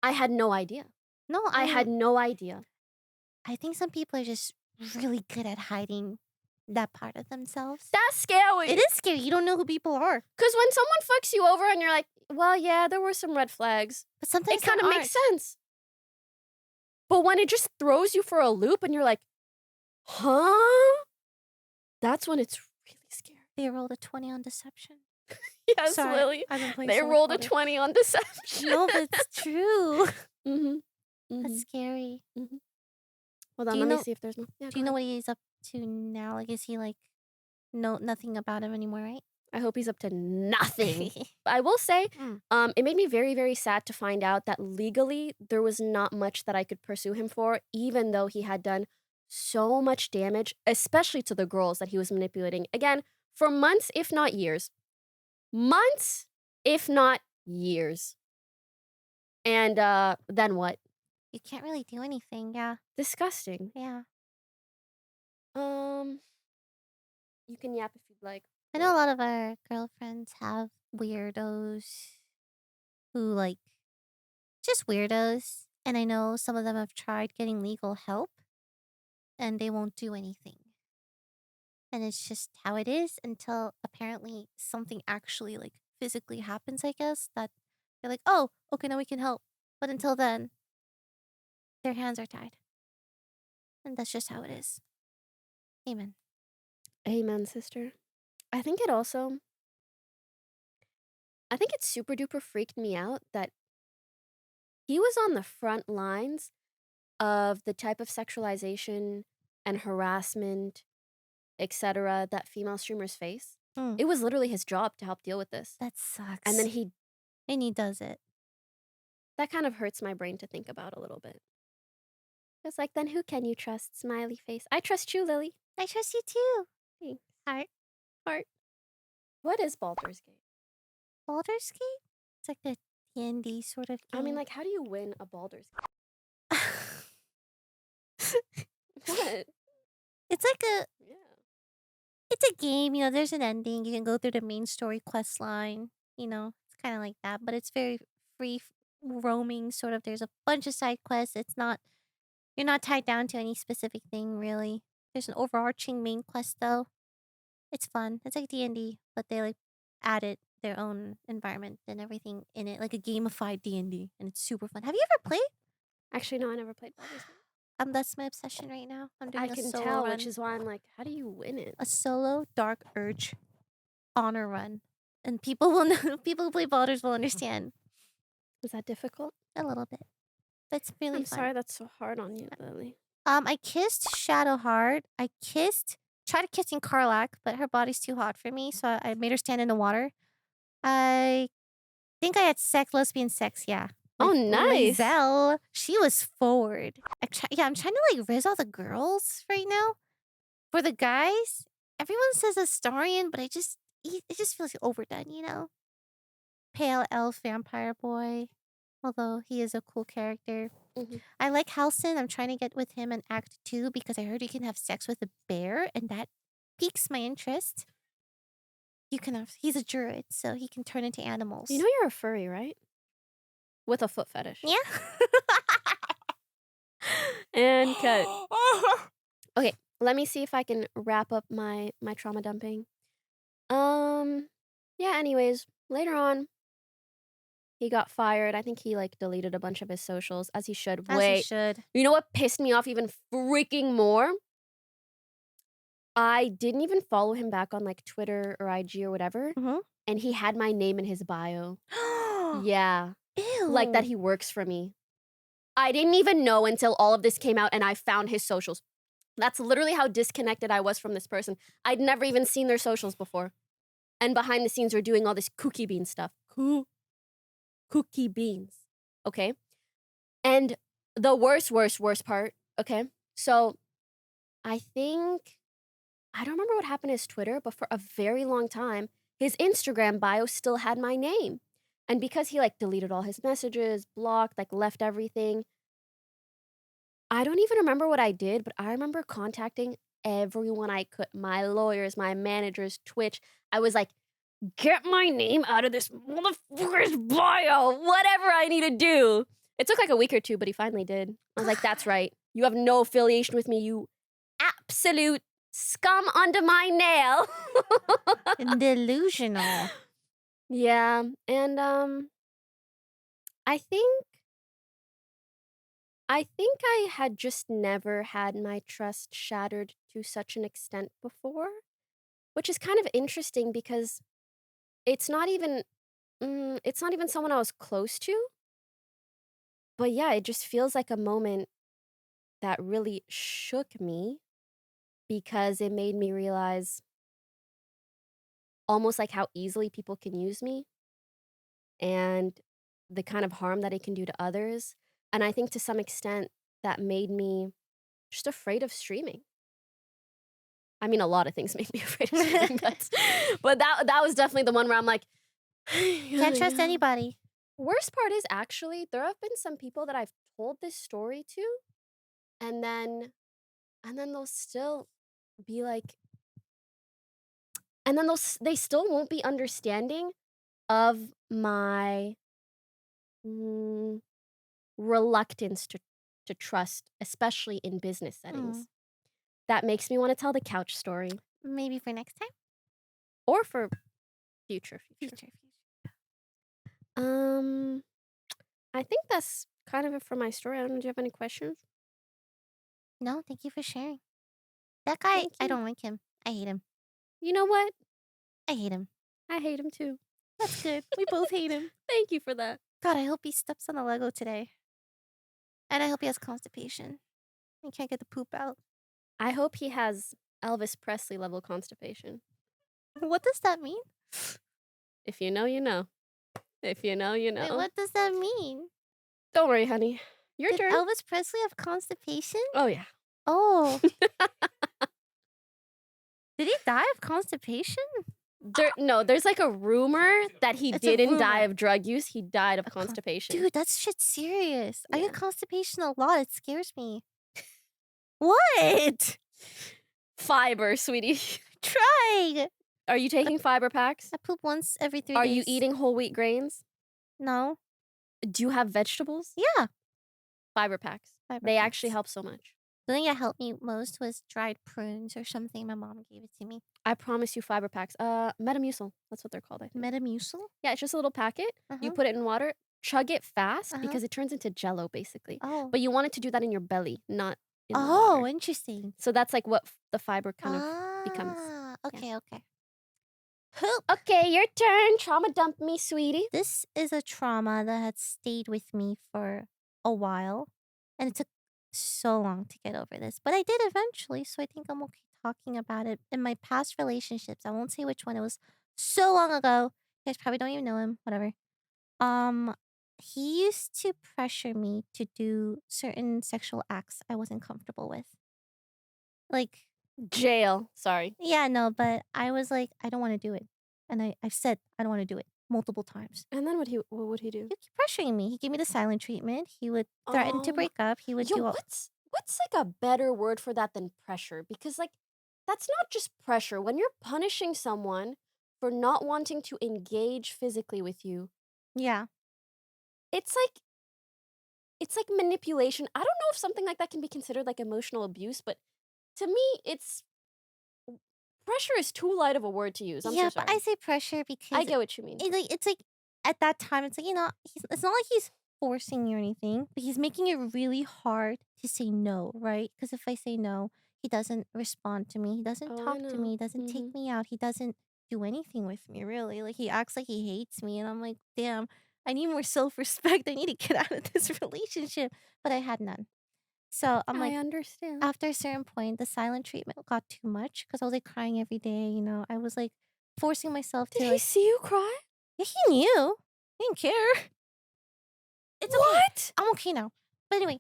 I had no idea. No, I had no idea. I think some people are just really good at hiding that part of themselves. That's scary. It is scary. You don't know who people are. Because when someone fucks you over and you're like, well, yeah, there were some red flags. But sometimes It kind of there makes aren't. sense. But when it just throws you for a loop and you're like, huh? That's when it's really scary. They rolled a 20 on deception. Yes, Sorry, Lily. I've been playing They so much rolled a Baldur's. 20 on deception. No, but it's true. Mm-hmm. That's scary. Hold on, Do you let me know- see if there's more. Yeah, Do you know what he's up to now? Like, is he like, nothing about him anymore, right? I hope he's up to nothing. I will say, it made me very, very sad to find out that legally there was not much that I could pursue him for, even though he had done so much damage, especially to the girls that he was manipulating. Again, for months, if not years. Months, if not years. And then what? You can't really do anything. Yeah. Disgusting. Yeah. You can yap if you'd like. I know a lot of our girlfriends have weirdos who like just weirdos. And I know some of them have tried getting legal help and they won't do anything. And it's just how it is until apparently something actually like physically happens, I guess, that they're like, oh, okay, now we can help. But until then, their hands are tied. And that's just how it is. Amen. Amen, sister. I think it super duper freaked me out that he was on the front lines of the type of sexualization and harassment, etc., that female streamers face. It was literally his job to help deal with this. That sucks. And then he does it. that kind of hurts my brain to think about a little bit. It's like, then who can you trust? Smiley face. I trust you, Lily. I trust you too. Thanks. Heart. What is Baldur's Gate? Baldur's Gate? It's like the D&D sort of game. I mean, like, how do you win a Baldur's Gate? What? It's like Yeah. it's a game, there's an ending. You can go through the main story quest line, it's kind of like that, but it's very free roaming sort of. There's a bunch of side quests. You're not tied down to any specific thing really. There's an overarching main quest though. It's fun. It's like D&D, but they like added their own environment and everything in it, like a gamified D&D, and it's super fun. Have you ever played? Actually, no, I never played Baldur's Gate. That's my obsession right now. I'm doing I a can solo tell, run. which is why I'm like, how do you win it? A solo Dark Urge honor run. And people will know, people who play Baldur's will understand Is that difficult? a little bit. But it's really I'm fun. sorry that's so hard on you, Lily. I kissed Shadow hard. Tried kissing Karlak, but her body's too hot for me, so I made her stand in the water. I think I had lesbian sex, yeah. Oh, with nice. Lizelle. She was forward. I'm trying to like riz all the girls right now. For the guys, everyone says Astarion, but it just feels overdone, Pale elf vampire boy, although he is a cool character. I like Halsin. I'm trying to get with him in Act 2 because I heard you can have sex with a bear, and that piques my interest. He's a druid, so he can turn into animals. You know you're a furry, right? With a foot fetish. Yeah. And cut. Okay, let me see if I can wrap up my trauma dumping. Yeah, anyways, later on, he got fired. I think he like deleted a bunch of his socials, as he should. As he should. You know what pissed me off even freaking more? I didn't even follow him back on like Twitter or IG or whatever. And he had my name in his bio. Yeah. Ew. Like that he works for me. I didn't even know until all of this came out and I found his socials. That's literally how disconnected I was from this person. I'd never even seen their socials before. And behind the scenes, we're doing all this cookie bean stuff. Cookie beans. Okay? And the worst part, okay? So I don't remember what happened to his Twitter, but for a very long time, his Instagram bio still had my name. And because he like deleted all his messages, blocked, like left everything, I don't even remember what I did, but I remember contacting everyone I could. My lawyers, my managers, Twitch. I was like, get my name out of this motherfucker's bio, whatever I need to do. It took like a week or two, but he finally did. I was like, that's right. You have no affiliation with me, you absolute scum under my nail. Delusional. Yeah, and I think I had just never had my trust shattered to such an extent before, which is kind of interesting because it's not even someone I was close to. But yeah, it just feels like a moment that really shook me because it made me realize almost like how easily people can use me and the kind of harm that it can do to others. And I think to some extent that made me just afraid of streaming. I mean, a lot of things made me afraid of streaming, but that was definitely the one where I'm like, Can't trust anybody. Worst part is actually there have been some people that I've told this story to, and then they'll still be like, and then they still won't be understanding of my reluctance to trust, especially in business settings. That makes me want to tell the couch story, Maybe for next time. or for future. I think that's kind of it for my story. I don't know. Do you have any questions? No, thank you for sharing. That guy, Thank I you. don't like him. I hate him. You know what? I hate him. I hate him too. That's good. We both hate him. Thank you for that. God, I hope he steps on a Lego today. And I hope he has constipation. He can't get the poop out. I hope he has Elvis Presley level constipation. What does that mean? If you know, you know. If you know, you know. Wait, what does that mean? Don't worry, honey. Your Did turn. Elvis Presley have constipation? Oh, yeah. Oh. Did he die of constipation? There's like a rumor that he It's a didn't die rumor. of drug use. He died of constipation. Dude, that shit's serious. I Yeah. get constipation a lot. It scares me. What? Fiber, sweetie. Try. Are you taking fiber packs? I poop once every 3 Are days. you eating whole wheat grains? No. Do you have vegetables? Yeah. Fiber packs. Fiber They packs. actually help so much. The thing that helped me most was dried prunes or something. My mom gave it to me. I promise you fiber packs. Metamucil. That's what they're called, I think. Metamucil? Yeah, it's just a little packet. You put it in water, chug it fast because it turns into jello, basically. Oh. But you want it to do that in your belly, not in the Oh, water. interesting. So that's like what the fiber kind of becomes. Okay, okay. Okay, your turn. Trauma dump me, sweetie. This is a trauma that had stayed with me for a while. And it took so long to get over this. But I did eventually, so I think I'm okay talking about it. In my past relationships, I won't say which one. It was so long ago. You guys probably don't even know him. Whatever. He used to pressure me to do certain sexual acts I wasn't comfortable with. Like, Jail. Sorry. yeah, no, but I was like, I don't want to do it. And I said, I don't want to do it multiple times. And then what would he do? He would keep pressuring me. He gave me the silent treatment. He would threaten to break up. He would do all... What's like a better word for that than pressure? Because like that's not just pressure. When you're punishing someone for not wanting to engage physically with you, Yeah. it's like manipulation. I don't know if something like that can be considered like emotional abuse, but to me, pressure is too light of a word to use. I'm so sorry. But I say pressure because I get what you mean. it's like at that time, it's like, it's not like he's forcing you or anything, but he's making it really hard to say no, right? Because if I say no, he doesn't respond to me. He doesn't talk to me. He doesn't take me out. He doesn't do anything with me, really. Like, he acts like he hates me. And I'm like, damn, I need more self-respect. I need to get out of this relationship. But I had none. So I'm like, I understand. after a certain point, the silent treatment got too much because I was like crying every day. I was like forcing myself to. Did he see you cry? Yeah, he knew. He didn't care. It's okay. What? I'm okay now. But anyway,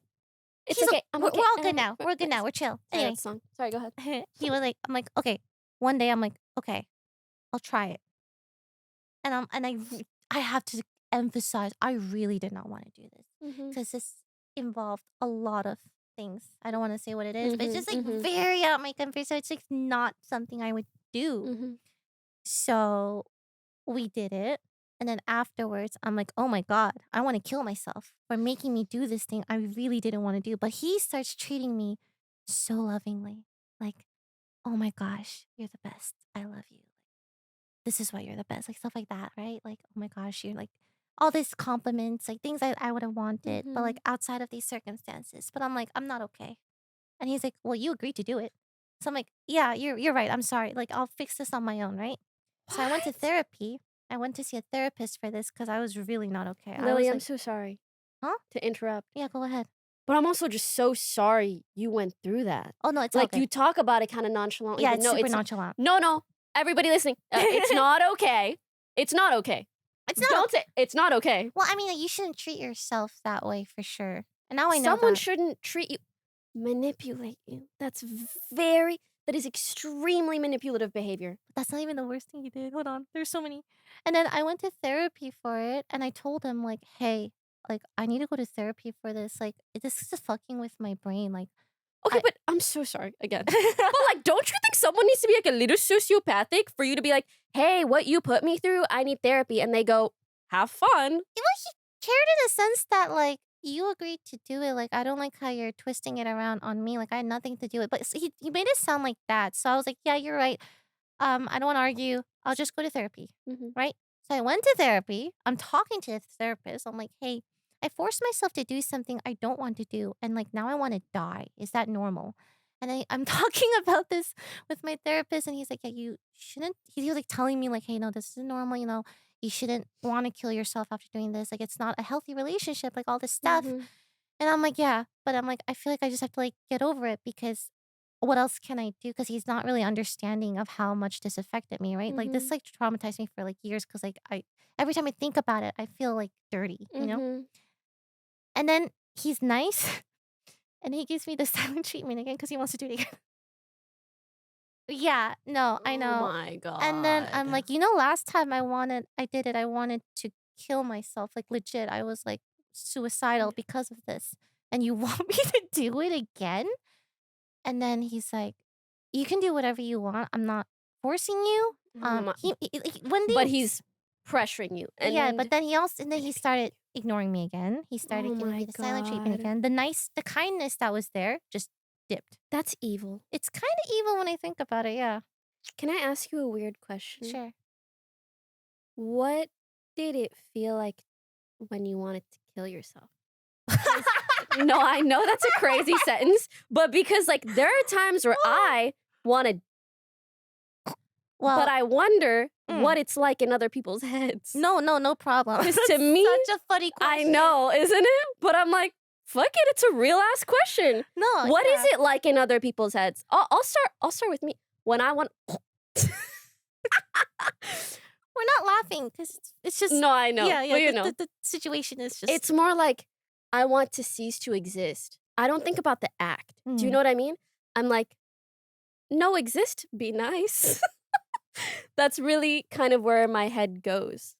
It's okay. We're all good now. We're good now. We're chill. Anyway, Sorry, go ahead. he was like, I'm like, okay. One day, I'm like, okay, I'll try it. And I have to emphasize, I really did not want to do this because this involved a lot of things. I don't want to say what it is, but it's just like very out my comfort zone. It's like not something I would do. So we did it. And then afterwards, I'm like, oh my God, I want to kill myself for making me do this thing I really didn't want to do. But he starts treating me so lovingly. Like, oh my gosh, you're the best. I love you. This is why you're the best. Like stuff like that, right? Like, oh my gosh, you're like all these compliments, like things I would have wanted, but like outside of these circumstances. But I'm like, I'm not okay. And he's like, well, you agreed to do it. So I'm like, yeah, you're right. I'm sorry. Like, I'll fix this on my own, right? So I went to What? therapy. I went to see a therapist for this because I was really not okay. I Lily, was I'm like, so sorry huh? to interrupt, Yeah, go ahead. but I'm also just so sorry you went through that. Oh no, it's all Like, good. you talk about it kind of nonchalantly, Yeah, but it's no, super it's nonchalant. no. Everybody listening, it's not okay. It's not okay. It's not. Don't say it's not okay. Well, I mean, you shouldn't treat yourself that way for sure. And now I know Someone that. shouldn't treat you, manipulate you. That is extremely manipulative behavior. That's not even the worst thing he did. Hold on. There's so many. And then I went to therapy for it. And I told him, like, hey, like, I need to go to therapy for this. Like, this is fucking with my brain. Like, Okay, but I'm so sorry again. But like, don't you think someone needs to be like a little sociopathic for you to be like, hey, what you put me through, I need therapy. And they go, have fun. he cared in a sense that, like, you agreed to do it. Like, I don't like how you're twisting it around on me. Like, I had nothing to do with it. But he made it sound like that. So I was like, yeah, you're right. I don't want to argue. I'll just go to therapy. Right? So I went to therapy. I'm talking to the therapist. I'm like, hey, I forced myself to do something I don't want to do. And like now I want to die. Is that normal? And I'm talking about this with my therapist, and he's like, yeah, you shouldn't. He was like telling me, like, hey, no, this is normal. You know, you shouldn't want to kill yourself after doing this. Like, it's not a healthy relationship, like all this stuff. And I'm like, yeah, but I'm like, I feel like I just have to like get over it because what else can I do? Because he's not really understanding of how much this affected me, right? Like this like traumatized me for like years because like I every time I think about it, I feel like dirty, you know? And then he's nice and he gives me the silent treatment again because he wants to do it again. Yeah, no, I Oh know. my God. And then I'm like, you know, last time I wanted to kill myself, like legit. I was like suicidal because of this. And you want me to do it again? And then he's like, you can do whatever you want. I'm not forcing you. But he's pressuring you. And yeah, but then he started ignoring me again. He started giving me the silent treatment again. The kindness that was there just dipped. That's evil. It's kind of evil when I think about it, yeah. Can I ask you a weird question? Sure. What did it feel like when you wanted to kill yourself? No, I know that's a crazy sentence, but because like there are times where I want to, but I wonder what it's like in other people's heads. No problem. Because to me, such a funny question. I know, isn't it? But I'm like, fuck it, it's a real ass question. No, What is it like in other people's heads? I'll start with me. When I want, we're not laughing because it's just no, I know. Yeah, Well, you know, the situation is just. it's more like I want to cease to exist. I don't think about the act. Do you know what I mean? I'm like, no, exist, be nice. That's really kind of where my head goes.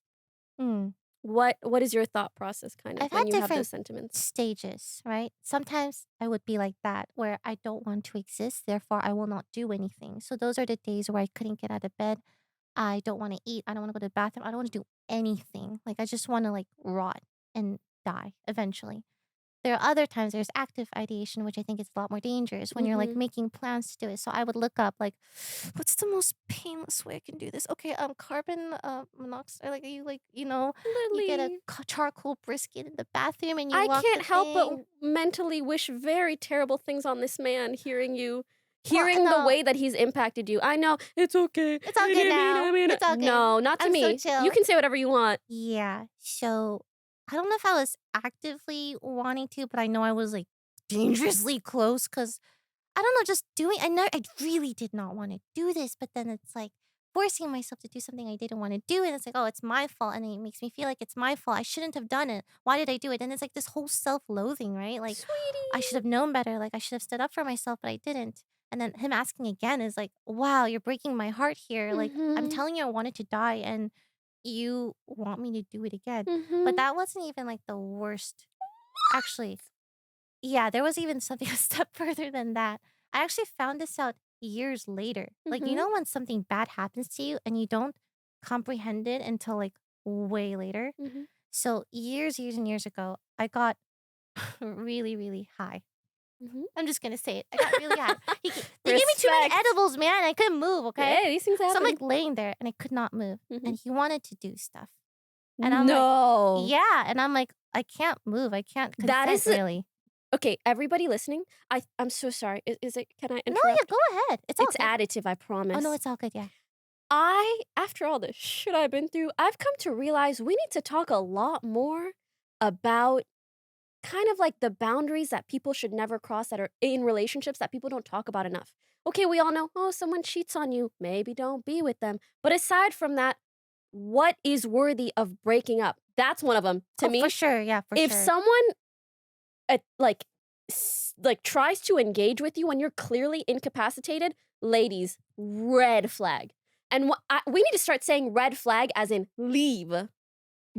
What is your thought process kind of I've when had you have those different sentiments? stages, right? Sometimes I would be like that, where I don't want to exist, therefore I will not do anything. So those are the days where I couldn't get out of bed. I don't want to eat. I don't want to go to the bathroom. I don't want to do anything. Like I just want to like rot and die eventually. There are other times there's active ideation, which I think is a lot more dangerous when you're like making plans to do it. So I would look up like, what's the most painless way I can do this? Okay, carbon monoxide. Like you know, Lily, you get a charcoal brisket in the bathroom and you I walk can't the help but thing. mentally wish very terrible things on this man. Hearing Well, the no. way that he's impacted you. I know it's okay. It's all good now. It's all good. No, not to I'm so me. chill. You can say whatever you want. Yeah. So I don't know if I was actively wanting to, but I know I was like dangerously close because I don't know, just doing. I really did not want to do this, but then it's like forcing myself to do something I didn't want to do, and it's like, oh, it's my fault, and it makes me feel like it's my fault. I shouldn't have done it. Why did I do it? And it's like this whole self-loathing, right? Like, Sweetie. I should have known better. Like, I should have stood up for myself, but I didn't. And then him asking again is like, wow, you're breaking my heart here. Like, I'm telling you, I wanted to die, and you want me to do it again. But that wasn't even like the worst. Actually, yeah, there was even something a step further than that. I actually found this out years later. Like, you know, when something bad happens to you and you don't comprehend it until like way later. Mhm. So years and years ago, I got really, really high. Mhm. I'm just gonna say it. I got really high. They gave me too many Respect. edibles, man. I couldn't move. Okay, Hey, these things so I'm happen. like laying there and I could not move, Mhm. and he wanted to do stuff, and I'm like, No. yeah, and I'm like, I can't move. I can't That consent is a- really. Okay, everybody listening, I'm so sorry. Is it? Can I No, interrupt? yeah, go ahead. It's all It's good. additive, I promise. Oh no, it's all good. Yeah. After all the shit I've been through, I've come to realize we need to talk a lot more about kind of like the boundaries that people should never cross that are in relationships that people don't talk about enough. Okay, we all know, oh, someone cheats on you, maybe don't be with them. But aside from that, what is worthy of breaking up? That's one of them to me. For sure. Yeah, for If sure. someone like tries to engage with you when you're clearly incapacitated, ladies, red flag. And we need to start saying red flag as in leave,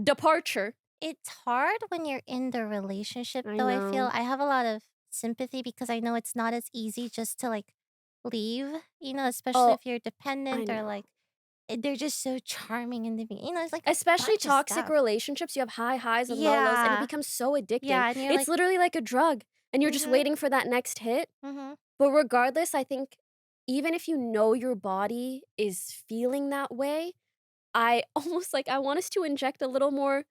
departure. It's hard when you're in the relationship, I though. I feel know. I have a lot of sympathy because I know it's not as easy just to like leave, especially Oh, if you're dependent or know. like they're just so charming in the beginning. It's like Especially bunch of toxic stuff. relationships, you have high highs and low lows, and it Yeah. becomes so addicting. Yeah, and you're It's like, literally like a drug, and you're just Mhm. waiting for that next hit. But regardless, I think even if you know your body is feeling that way, I almost I want us to inject a little more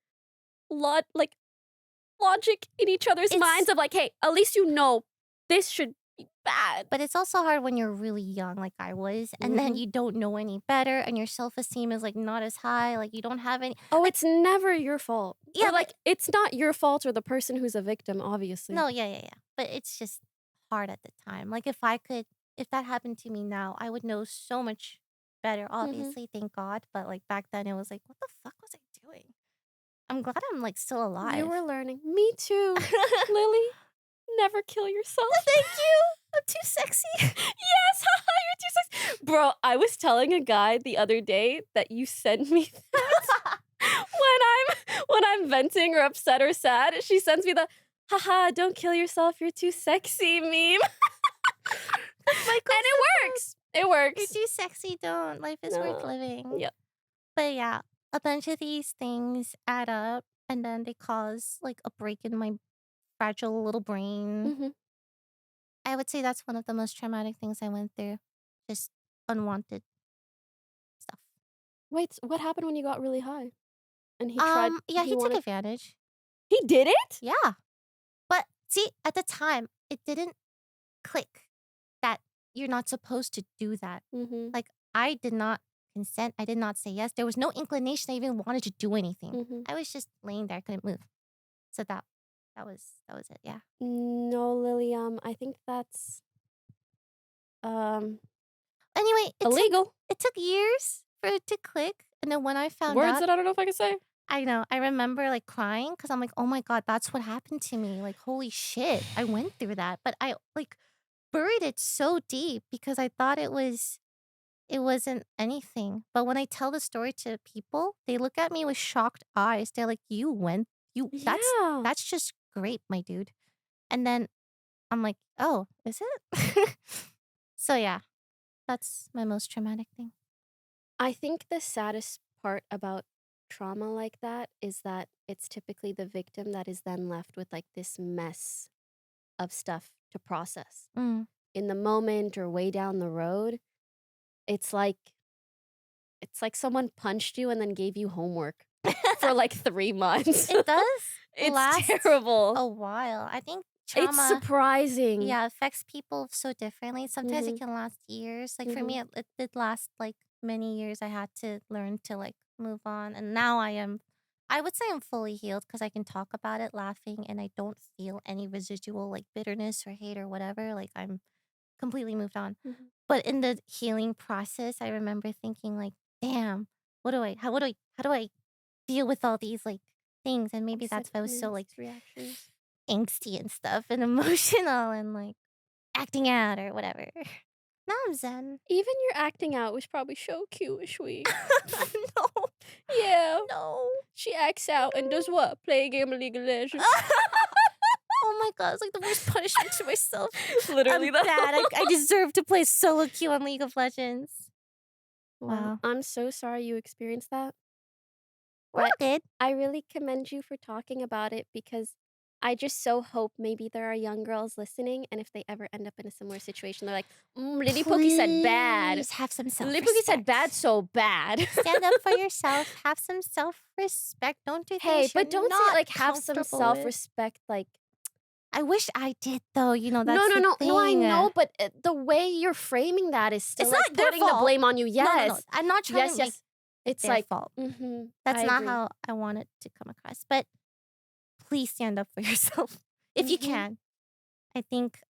logic in each other's It's- minds of like, hey, at least you know this should be bad. But it's also hard when you're really young, like I was, and then Mhm. you don't know any better, and your self-esteem is like not as high, like you don't have any. Oh, it's never your fault. Yeah, Or, like it's not your fault or the person who's a victim, obviously. No, yeah. But it's just hard at the time. Like if that happened to me now, I would know so much better. Obviously, thank God. But like back then, it was like, what the fuck was I doing? I'm glad I'm like still alive. You were learning. Me too. Lily, never kill yourself. Thank you. I'm too sexy. Yes, you're too sexy. Bro, I was telling a guy the other day that you send me that when I'm venting or upset or sad. She sends me the haha, don't kill yourself, you're too sexy meme. And it works. It works. You're too sexy. Don't. Life is worth No. living. Yep. But yeah, a bunch of these things add up, and then they cause like a break in my fragile little brain. Mhm. I would say that's one of the most traumatic things I went through. Just unwanted stuff. Wait, what happened when you got really high? And he tried. Yeah, he took wanted- advantage. He did it? Yeah. But see, at the time, it didn't click that you're not supposed to do that. Mm-hmm. Like, I did not consent. I did not say yes. There was no inclination I even wanted to do anything. Mm-hmm. I was just laying there, I couldn't move. So that was it. Yeah. No, Lily. I think that's Anyway, illegal. It took years for it to click, and then when I found Words out, that I don't know if I can say. I know. I remember like crying because I'm like, oh my God, that's what happened to me. Like, holy shit, I went through that. But I like buried it so deep because I thought it wasn't anything. But when I tell the story to people, they look at me with shocked eyes. They're like, Yeah. that's just great, my dude. And then I'm like, oh, is it? So yeah, that's my most traumatic thing. I think the saddest part about trauma like that is that it's typically the victim that is then left with like this mess of stuff to process. Mm. In the moment or way down the road, it's like someone punched you and then gave you homework for like 3 months. It does It's last terrible. a while. I think It's trauma, surprising. yeah, affects people so differently. Sometimes Mhm. it can last years. Like for me, it did last like many years. I had to learn to like move on, and now I would say I'm fully healed because I can talk about it laughing, and I don't feel any residual like bitterness or hate or whatever. Like I'm completely moved on. Mhm. But in the healing process, I remember thinking like, damn, how do I deal with all these like things? And maybe that's why I was so like reactions. angsty and stuff and emotional and like acting out or whatever. Now I'm zen. Even your acting out was probably so cute, sweet. No, Yeah. no. She acts out and does what? Play a game of League of Legends. Oh my God, it's like the worst punishment to myself. Literally, I'm though. bad. I deserve to play solo queue on League of Legends. Wow. I'm so sorry you experienced that. We're all But good. I really commend you for talking about it because I just so hope maybe there are young girls listening, and if they ever end up in a similar situation, they're like, Lily Poki said bad. Please have some Lily Poki said bad, self-respect. so bad. Stand up for yourself. Have some self-respect. Don't do Hey, things you're but don't say not like have some comfortable with. self-respect. Like I wish I did, though. You know, that's no, the thing. I know, but the way you're framing that is still It's like not their putting the fault. blame on you. No, Yes, I'm not trying yes, to yes. make It's their like fault. mm-hmm, That's I not agree. how I want it to come across. But please stand up for yourself if you Mhm. can. I think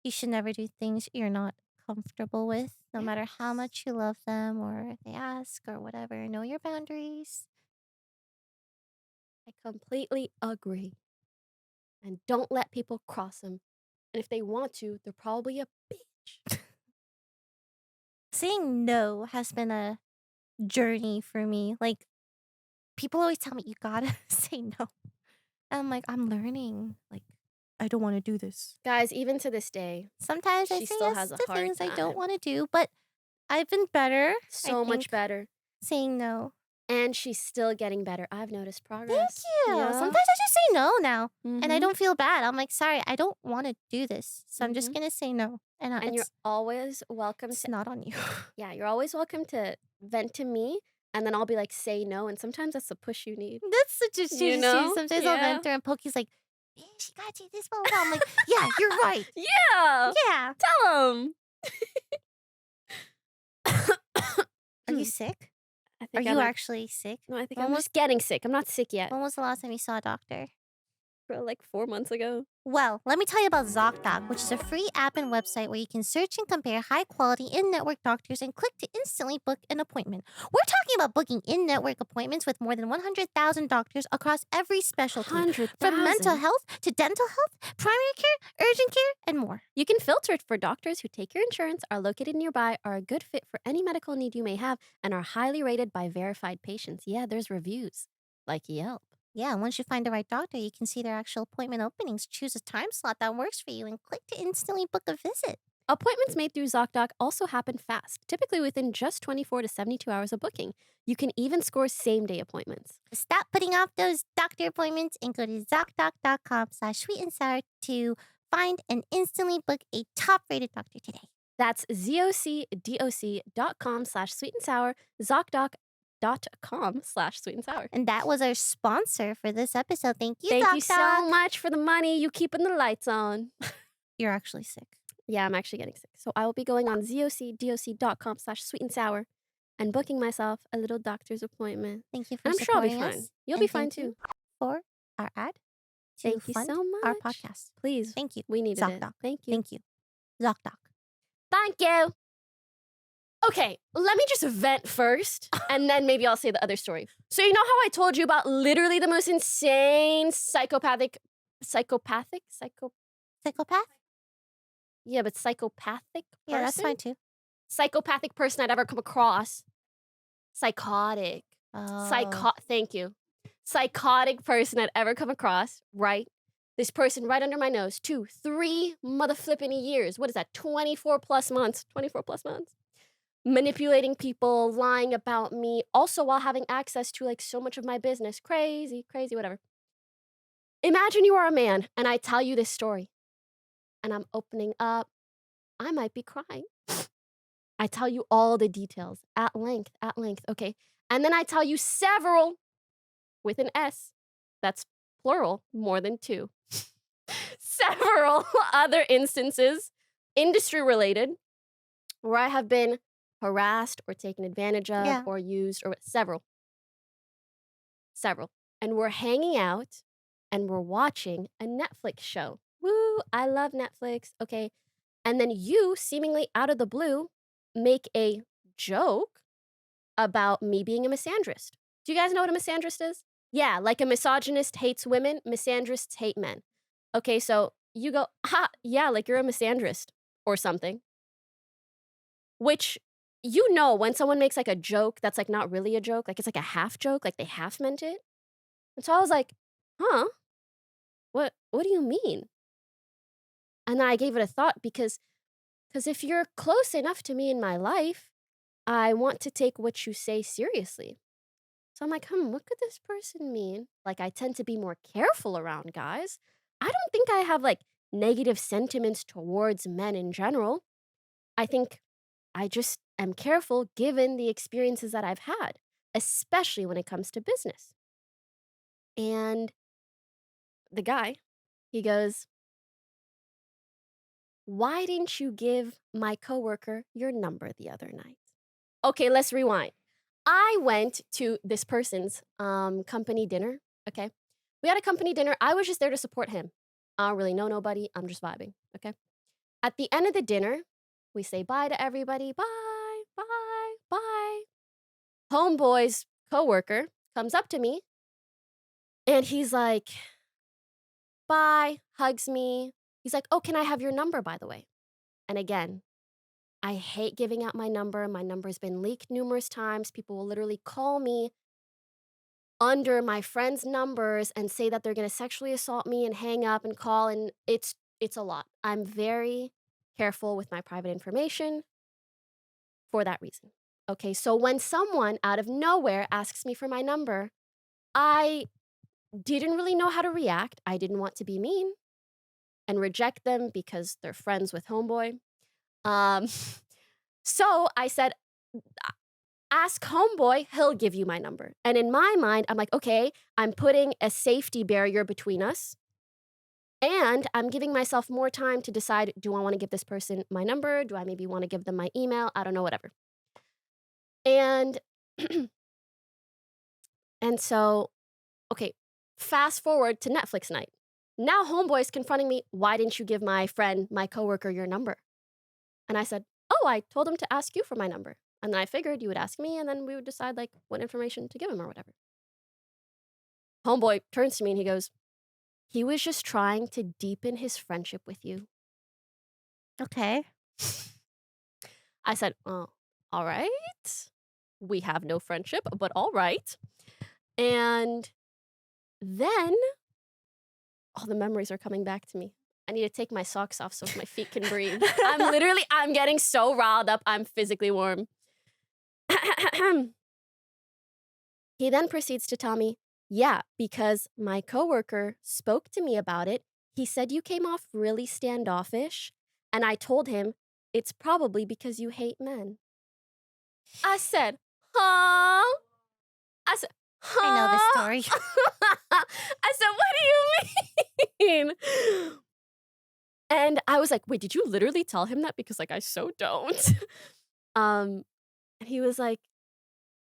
you should never do things you're not comfortable with, no matter how much you love them or they ask or whatever. Know your boundaries. I completely agree. And don't let people cross them. And if they want to, they're probably a bitch. Saying no has been a journey for me. Like, people always tell me, you gotta say no. And I'm like, I'm learning. Like, I don't want to do this. Guys, even to this day, Sometimes I she say still yes has a to hard things I don't time. want to do, but I've been better. So much better. Saying no. And she's still getting better. I've noticed progress. Thank you. Yeah. Sometimes I just say no now, and I Mhm. don't feel bad. I'm like, sorry, I don't want to do this, so I'm just Mhm. gonna say no. And you're always welcome it's to not on you. yeah, you're always welcome to vent to me, and then I'll be like, say no. And sometimes that's the push you need. That's such a You shitty know? Sometimes I'll Yeah. vent her, and Poki's like, she got to this blah, blah, blah. I'm like, yeah, you're right. Yeah. Yeah. Tell him. Are you sick? I Are think you I'm actually sick? No, I think When I'm was- just getting sick. I'm not sick yet. When was the last time you saw a doctor? Like 4 months ago. Well, let me tell you about ZocDoc, which is a free app and website where you can search and compare high-quality in-network doctors and click to instantly book an appointment. We're talking about booking in-network appointments with more than 100,000 doctors across every specialty, 100,000. from mental health to dental health, primary care, urgent care, and more. You can filter it for doctors who take your insurance, are located nearby, are a good fit for any medical need you may have, and are highly rated by verified patients. Yeah, there's reviews, like Yelp. Yeah, and once you find the right doctor, you can see their actual appointment openings, choose a time slot that works for you, and click to instantly book a visit. Appointments made through ZocDoc also happen fast, typically within just 24 to 72 hours of booking. You can even score same-day appointments. Stop putting off those doctor appointments and go to ZocDoc.com/sweetandsour to find and instantly book a top-rated doctor today. That's ZocDoc.com/sweetandsour, ZocDoc.com/sweetandsour. And that was our sponsor for this episode. Thank you, Thank you ZocDoc. so much for the money. You keeping the lights on. You're actually sick. Yeah, I'm actually getting sick. So I will be going on ZocDoc.com/sweetandsour and booking myself a little doctor's appointment. Thank you for I'm sure I'll be supporting fine. us. You'll And be fine thank you too. for our ad to Thank you fund so much. our podcast. Please. Thank you. We needed it. ZocDoc. Thank you. Thank you. ZocDoc. Thank you. Okay, let me just vent first, and then maybe I'll say the other story. So you know how I told you about literally the most insane psychopathic? Psychopath? Yeah, but psychopathic person? Yeah, that's fine too. Psychopathic person I'd ever come across. Psychotic. Oh. Thank you. Psychotic person I'd ever come across, right? This person right under my nose, 2, 3 mother flipping years. What is that? 24 plus months. 24 plus months. Manipulating people, lying about me, also while having access to like so much of my business. Crazy, whatever. Imagine you are a man and I tell you this story and I'm opening up. I might be crying. I tell you all the details at length, okay? And then I tell you several, with an S, that's plural, more than 2. Several other instances, industry related, where I have been harassed or taken advantage of or used or several. And we're hanging out and we're watching a Netflix show. Woo, I love Netflix. Okay. And then you, seemingly out of the blue, make a joke about me being a misandrist. Do you guys know what a misandrist is? Yeah, like a misogynist hates women, misandrists hate men. Okay, so you go, ha, yeah, like you're a misandrist or something. Which, you know, when someone makes like a joke that's like not really a joke, like it's like a half joke, like they half meant it. And so I was like, huh? What do you mean? And then I gave it a thought because if you're close enough to me in my life, I want to take what you say seriously. So I'm like, what could this person mean? Like, I tend to be more careful around guys. I don't think I have like negative sentiments towards men in general. I think I just am careful given the experiences that I've had, especially when it comes to business. And the guy, he goes, why didn't you give my coworker your number the other night? Okay, let's rewind. I went to this person's company dinner. Okay. We had a company dinner. I was just there to support him. I don't really know nobody. I'm just vibing. Okay. At the end of the dinner, we say bye to everybody. Bye, bye, bye. Homeboy's coworker comes up to me and he's like, bye, hugs me. He's like, oh, can I have your number, by the way? And again, I hate giving out my number. My number's been leaked numerous times. People will literally call me under my friends' numbers and say that they're gonna sexually assault me and hang up and call, and it's a lot. I'm very careful with my private information for that reason. Okay, so when someone out of nowhere asks me for my number, I didn't really know how to react. I didn't want to be mean and reject them because they're friends with homeboy. Um, so I said, ask homeboy, he'll give you my number. And in my mind, I'm like, okay, I'm putting a safety barrier between us. And I'm giving myself more time to decide, do I want to give this person my number? Do I maybe want to give them my email? I don't know, whatever. And and so, okay, fast forward to Netflix night. Now homeboy's confronting me, why didn't you give my friend, my coworker, your number? And I said, oh, I told him to ask you for my number. And then I figured you would ask me, and then we would decide like what information to give him or whatever. Homeboy turns to me and he goes, he was just trying to deepen his friendship with you. Okay. I said, oh, all right. We have no friendship, but all right. And then all the memories are coming back to me. I need to take my socks off so my feet can breathe. I'm getting so riled up. I'm physically warm. He then proceeds to tell me, yeah, because my coworker spoke to me about it. He said you came off really standoffish. And I told him, it's probably because you hate men. I said, huh? I said, huh? I know this story. I said, what do you mean? And I was like, wait, did you literally tell him that? Because like, I so don't. And he was like,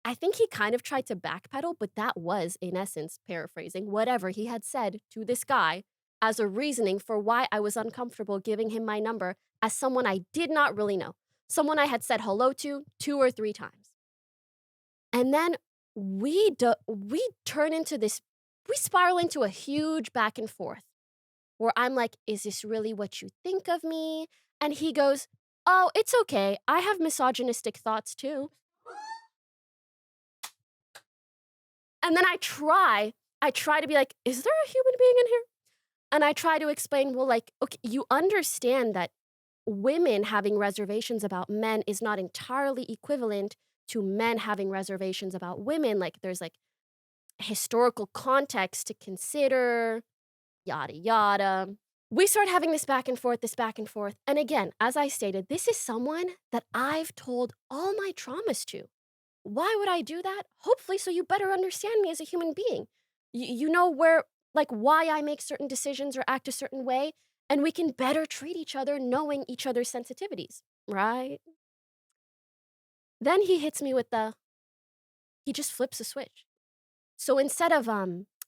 I think he kind of tried to backpedal, but that was, in essence, paraphrasing whatever he had said to this guy as a reasoning for why I was uncomfortable giving him my number as someone I did not really know, someone I had said hello to 2 or 3 times. And then we turn into this, we spiral into a huge back and forth where I'm like, is this really what you think of me? And he goes, oh, it's okay. I have misogynistic thoughts too. And then I try to be like, is there a human being in here? And I try to explain, well, like, okay, you understand that women having reservations about men is not entirely equivalent to men having reservations about women. Like, there's like historical context to consider, yada, yada. We start having this back and forth. And again, as I stated, this is someone that I've told all my traumas to. Why would I do that? Hopefully, so you better understand me as a human being. You know where, like, why I make certain decisions or act a certain way, and we can better treat each other knowing each other's sensitivities, right? Then he hits me with he just flips a switch. So instead of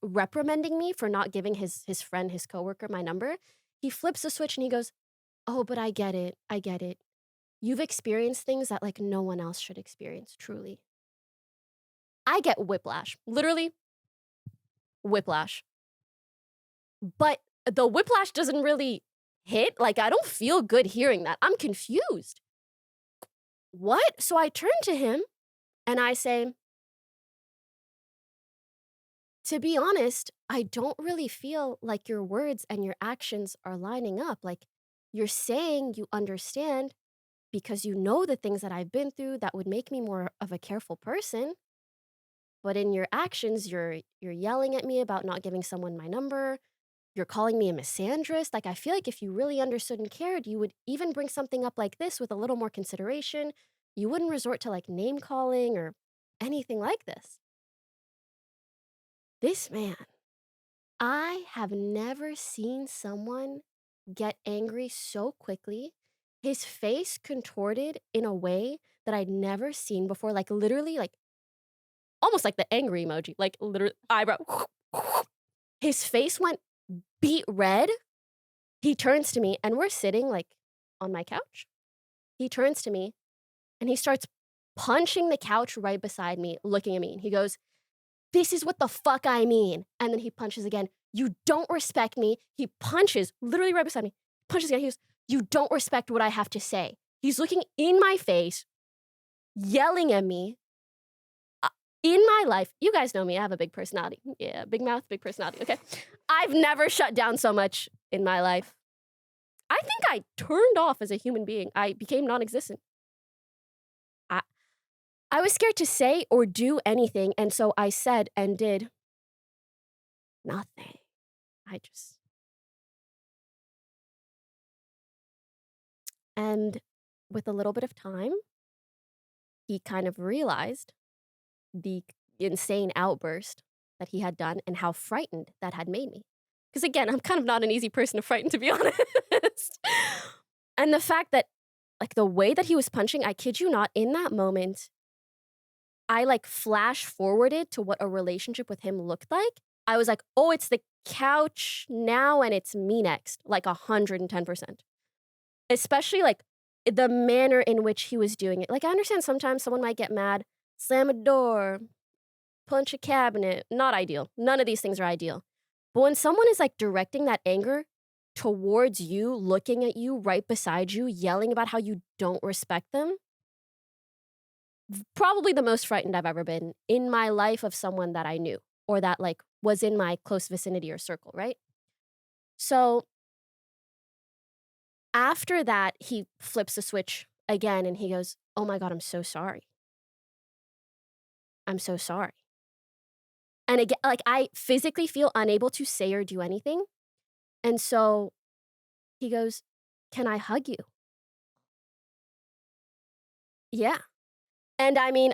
reprimanding me for not giving his friend, his coworker, my number, he flips a switch and he goes, oh, but I get it. You've experienced things that like no one else should experience, truly. I get whiplash, literally whiplash. But the whiplash doesn't really hit. Like, I don't feel good hearing that. I'm confused. What? So I turn to him and I say, to be honest, I don't really feel like your words and your actions are lining up. Like, you're saying you understand because you know the things that I've been through that would make me more of a careful person. but in your actions, you're yelling at me about not giving someone my number. You're calling me a misandrist. Like, I feel like if you really understood and cared, you would even bring something up like this with a little more consideration. You wouldn't resort to like name calling or anything like this. This man, I have never seen someone get angry so quickly. His face contorted in a way that I'd never seen before. Like, literally, like, almost like the angry emoji. Like, literally, eyebrow. His face went beet red. He turns to me, and we're sitting, like, on my couch. He turns to me, and he starts punching the couch right beside me, looking at me. And he goes, "This is what the fuck I mean." And then he punches again. "You don't respect me." He punches, literally right beside me. Punches again. He goes, "You don't respect what I have to say." He's looking in my face, yelling at me. In my life, you guys know me, I have a big personality. Yeah, big mouth, big personality, okay? I've never shut down so much in my life. I think I turned off as a human being. I became non-existent. I was scared to say or do anything, and so I said and did nothing. And with a little bit of time, he kind of realized the insane outburst that he had done and how frightened that had made me. Because again, I'm kind of not an easy person to frighten, to be honest. And the fact that, like, the way that he was punching, I kid you not, in that moment, I like flash forwarded to what a relationship with him looked like. I was like, oh, it's the couch now and it's me next, like 110%. Especially like the manner in which he was doing it. Like, I understand sometimes someone might get mad, slam a door, punch a cabinet. Not ideal. None of these things are ideal. But when someone is like directing that anger towards you, looking at you right beside you, yelling about how you don't respect them, probably the most frightened I've ever been in my life of someone that I knew or that like was in my close vicinity or circle, right? So after that, he flips the switch again and he goes, "Oh my God, I'm so sorry. I'm so sorry." And again, like, I physically feel unable to say or do anything. And so he goes, "Can I hug you?" Yeah. And I mean,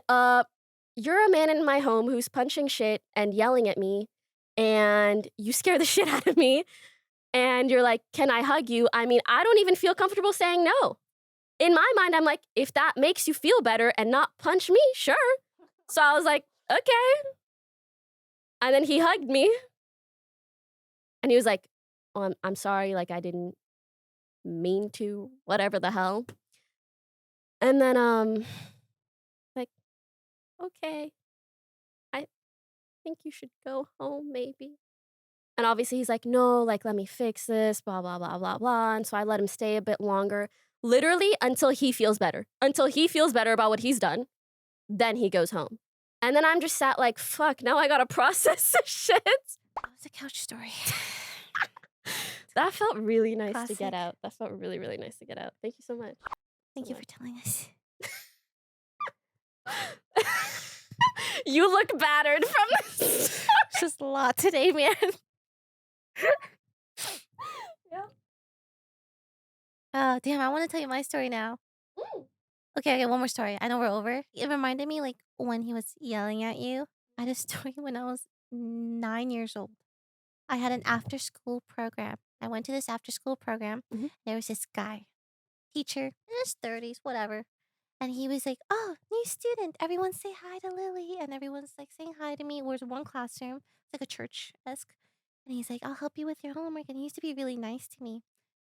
you're a man in my home who's punching shit and yelling at me, and you scare the shit out of me. And you're like, "Can I hug you?" I mean, I don't even feel comfortable saying no. In my mind, I'm like, if that makes you feel better and not punch me, sure. So I was like, okay. And then he hugged me. And he was like, "Oh, I'm sorry, like I didn't mean to, whatever the hell." And then like, "Okay, I think you should go home maybe." And obviously he's like, "No, like let me fix this, blah blah blah blah blah." And so I let him stay a bit longer, literally until he feels better. Until he feels better about what he's done, then he goes home. And then I'm just sat like, fuck, now I gotta process this shit. That was a couch story. That felt really nice to Classic. get out. That felt really, really nice to get out. Thank you so much. Thank you for telling us. You look battered from this. It's just a lot today, man. Yep. Oh, damn, I want to tell you my story now. Okay, one more story. I know we're over. It reminded me, like, when he was yelling at you. I had a story when I was 9 years old. I had an after-school program. I went to this after-school program. Mhm. There was this guy, teacher, in his 30s, whatever. And he was like, "Oh, new student. Everyone say hi to Lily." And everyone's like saying hi to me. It was one classroom. It's like a church-esque. And he's like, "I'll help you with your homework." And he used to be really nice to me.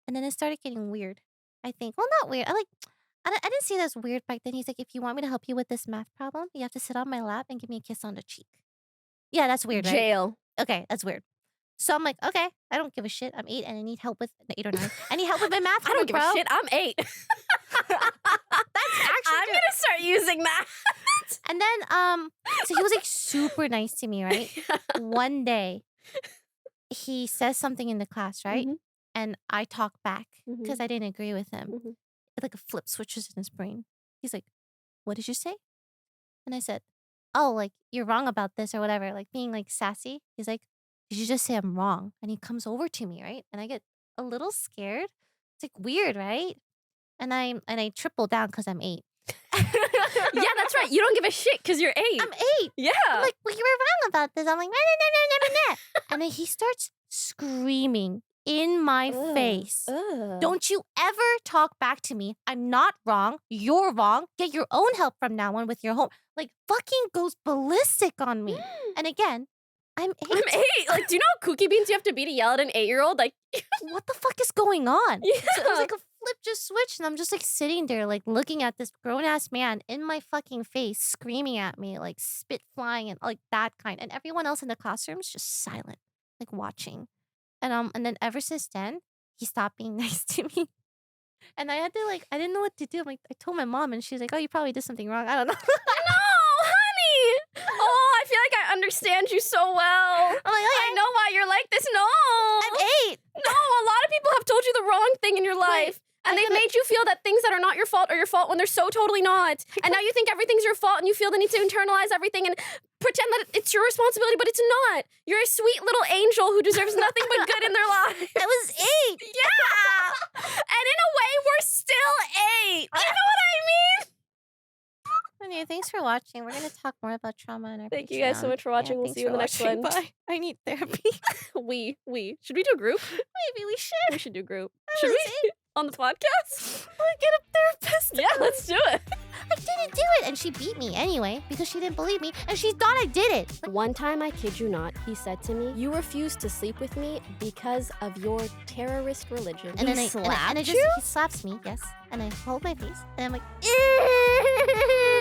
And then it started getting weird, I think. Well, not weird. I didn't see it as weird back then. He's like, "If you want me to help you with this math problem, you have to sit on my lap and give me a kiss on the cheek." Yeah, that's weird, right? Jail. Okay, that's weird. So I'm like, okay, I don't give a shit. I'm 8 and I need help with 8 or 9. I need help with my math. I don't give bro. a shit. I'm 8. That's actually I'm gonna start using that. And then so he was like super nice to me, right? One day he says something in the class, right? Mhm. And I talk back Mhm. because I didn't agree with him. Mhm. It's like a flip switches in his brain. He's like, "What did you say?" And I said, oh, like, you're wrong about this or whatever, like being like sassy. He's like, did you just say I'm wrong? And he comes over to me, right? And I get a little scared. It's like weird, right? And I triple down because I'm 8. Yeah, that's right. You don't give a shit because you're 8. I'm 8. Yeah. I'm like, well, you were wrong about this. I'm like, nah, nah, nah, nah, nah, nah. And then he starts screaming in my face. Don't you ever talk back to me. I'm not wrong. You're wrong. Get your own help from now on with your home. Like, fucking goes ballistic on me. And again, I'm 8. I'm 8. Like, do you know how kooky beans you have to be to yell at an 8-year-old? Like, What the fuck is going on? yeah. So it was like a flip just switched, and I'm just like sitting there, like looking at this grown ass man in my fucking face, screaming at me, like spit flying and like that kind. And everyone else in the classroom is just silent, like watching. And then ever since then, he stopped being nice to me. And I had to like, I didn't know what to do. I'm like, I told my mom, and she's like, "Oh, you probably did something wrong." I don't know. No, honey. Oh, I feel like I understand you so well. I'm like, I know why you're like this. No. I'm 8. No, a lot of people have told you the wrong thing in your life. And they've made you feel that things that are not your fault are your fault when they're so totally not. And now you think everything's your fault and you feel the need to internalize everything and pretend that it's your responsibility, but it's not. You're a sweet little angel who deserves nothing but good in their life. I was 8. Yeah. And in a way, we're still 8. You know what I mean? Anyway, thanks for watching. We're going to talk more about trauma in our Thank you guys so Patreon. much for watching. We'll thanks see you in for the next watching. one. Bye. I need therapy. We. Should we do a group? Maybe we should. We should do a group. I Should was we? On the podcast? I'll get a therapist. Yeah, let's do it. I didn't do it. And she beat me anyway because she didn't believe me and she thought I did it. One time, I kid you not, he said to me, "You refused to sleep with me because of your terrorist religion." And then he he slaps me, yes. And I hold my face and I'm like, ew.